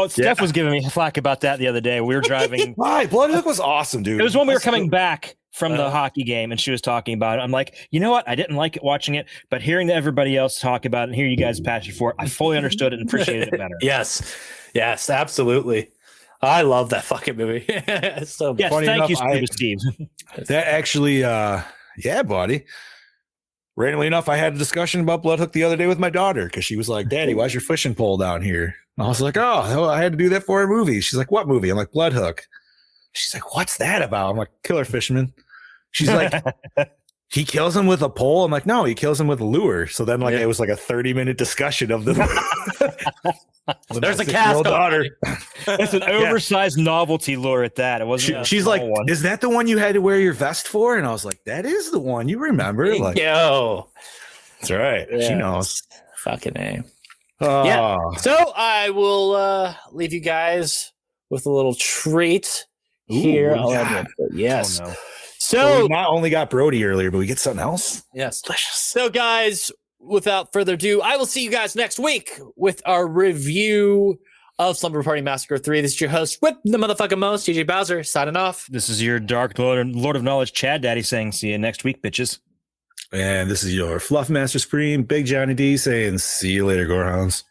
Steph was giving me flack about that the other day. We were driving.
Why? Bloodhook was awesome, dude.
It was when we were coming back from the hockey game, and she was talking about it. I'm like, you know what? I didn't like it watching it, but hearing everybody else talk about it and hear you guys passion for it, I fully understood it and appreciated it better.
Yes, absolutely. I love that fucking movie. So
yes,
funny
thank
enough,
you, Steve.
That actually, yeah, buddy. Randomly enough, I had a discussion about Bloodhook the other day with my daughter because she was like, Daddy, why's your fishing pole down here? And I was like, oh, I had to do that for a movie. She's like, what movie? I'm like, Bloodhook. She's like, what's that about? I'm like, killer fisherman. She's like, he kills him with a pole. I'm like, no, he kills him with a lure. So then it was like a 30-minute discussion of the
there's a cast
daughter.
It's an oversized novelty lure at that. It wasn't.
She's like,
one.
is that the one you had to wear your vest for? And I was like, that is the one. You remember? Like,
yo,
that's right. Yeah. She knows.
Fucking name. Yeah. So I will leave you guys with a little treat here. Yes.
Oh, no.
So
we not only got Brody earlier, but we get something else.
Yes. Delicious. So guys, without further ado, I will see you guys next week with our review of Slumber Party Massacre 3. This is your host with the motherfucking most, TJ Bowser, signing off.
This is your Dark Lord of Knowledge, Chad Daddy, saying, see you next week, bitches.
And this is your Fluff Master Supreme, Big Johnny D, saying, see you later, Gorehounds.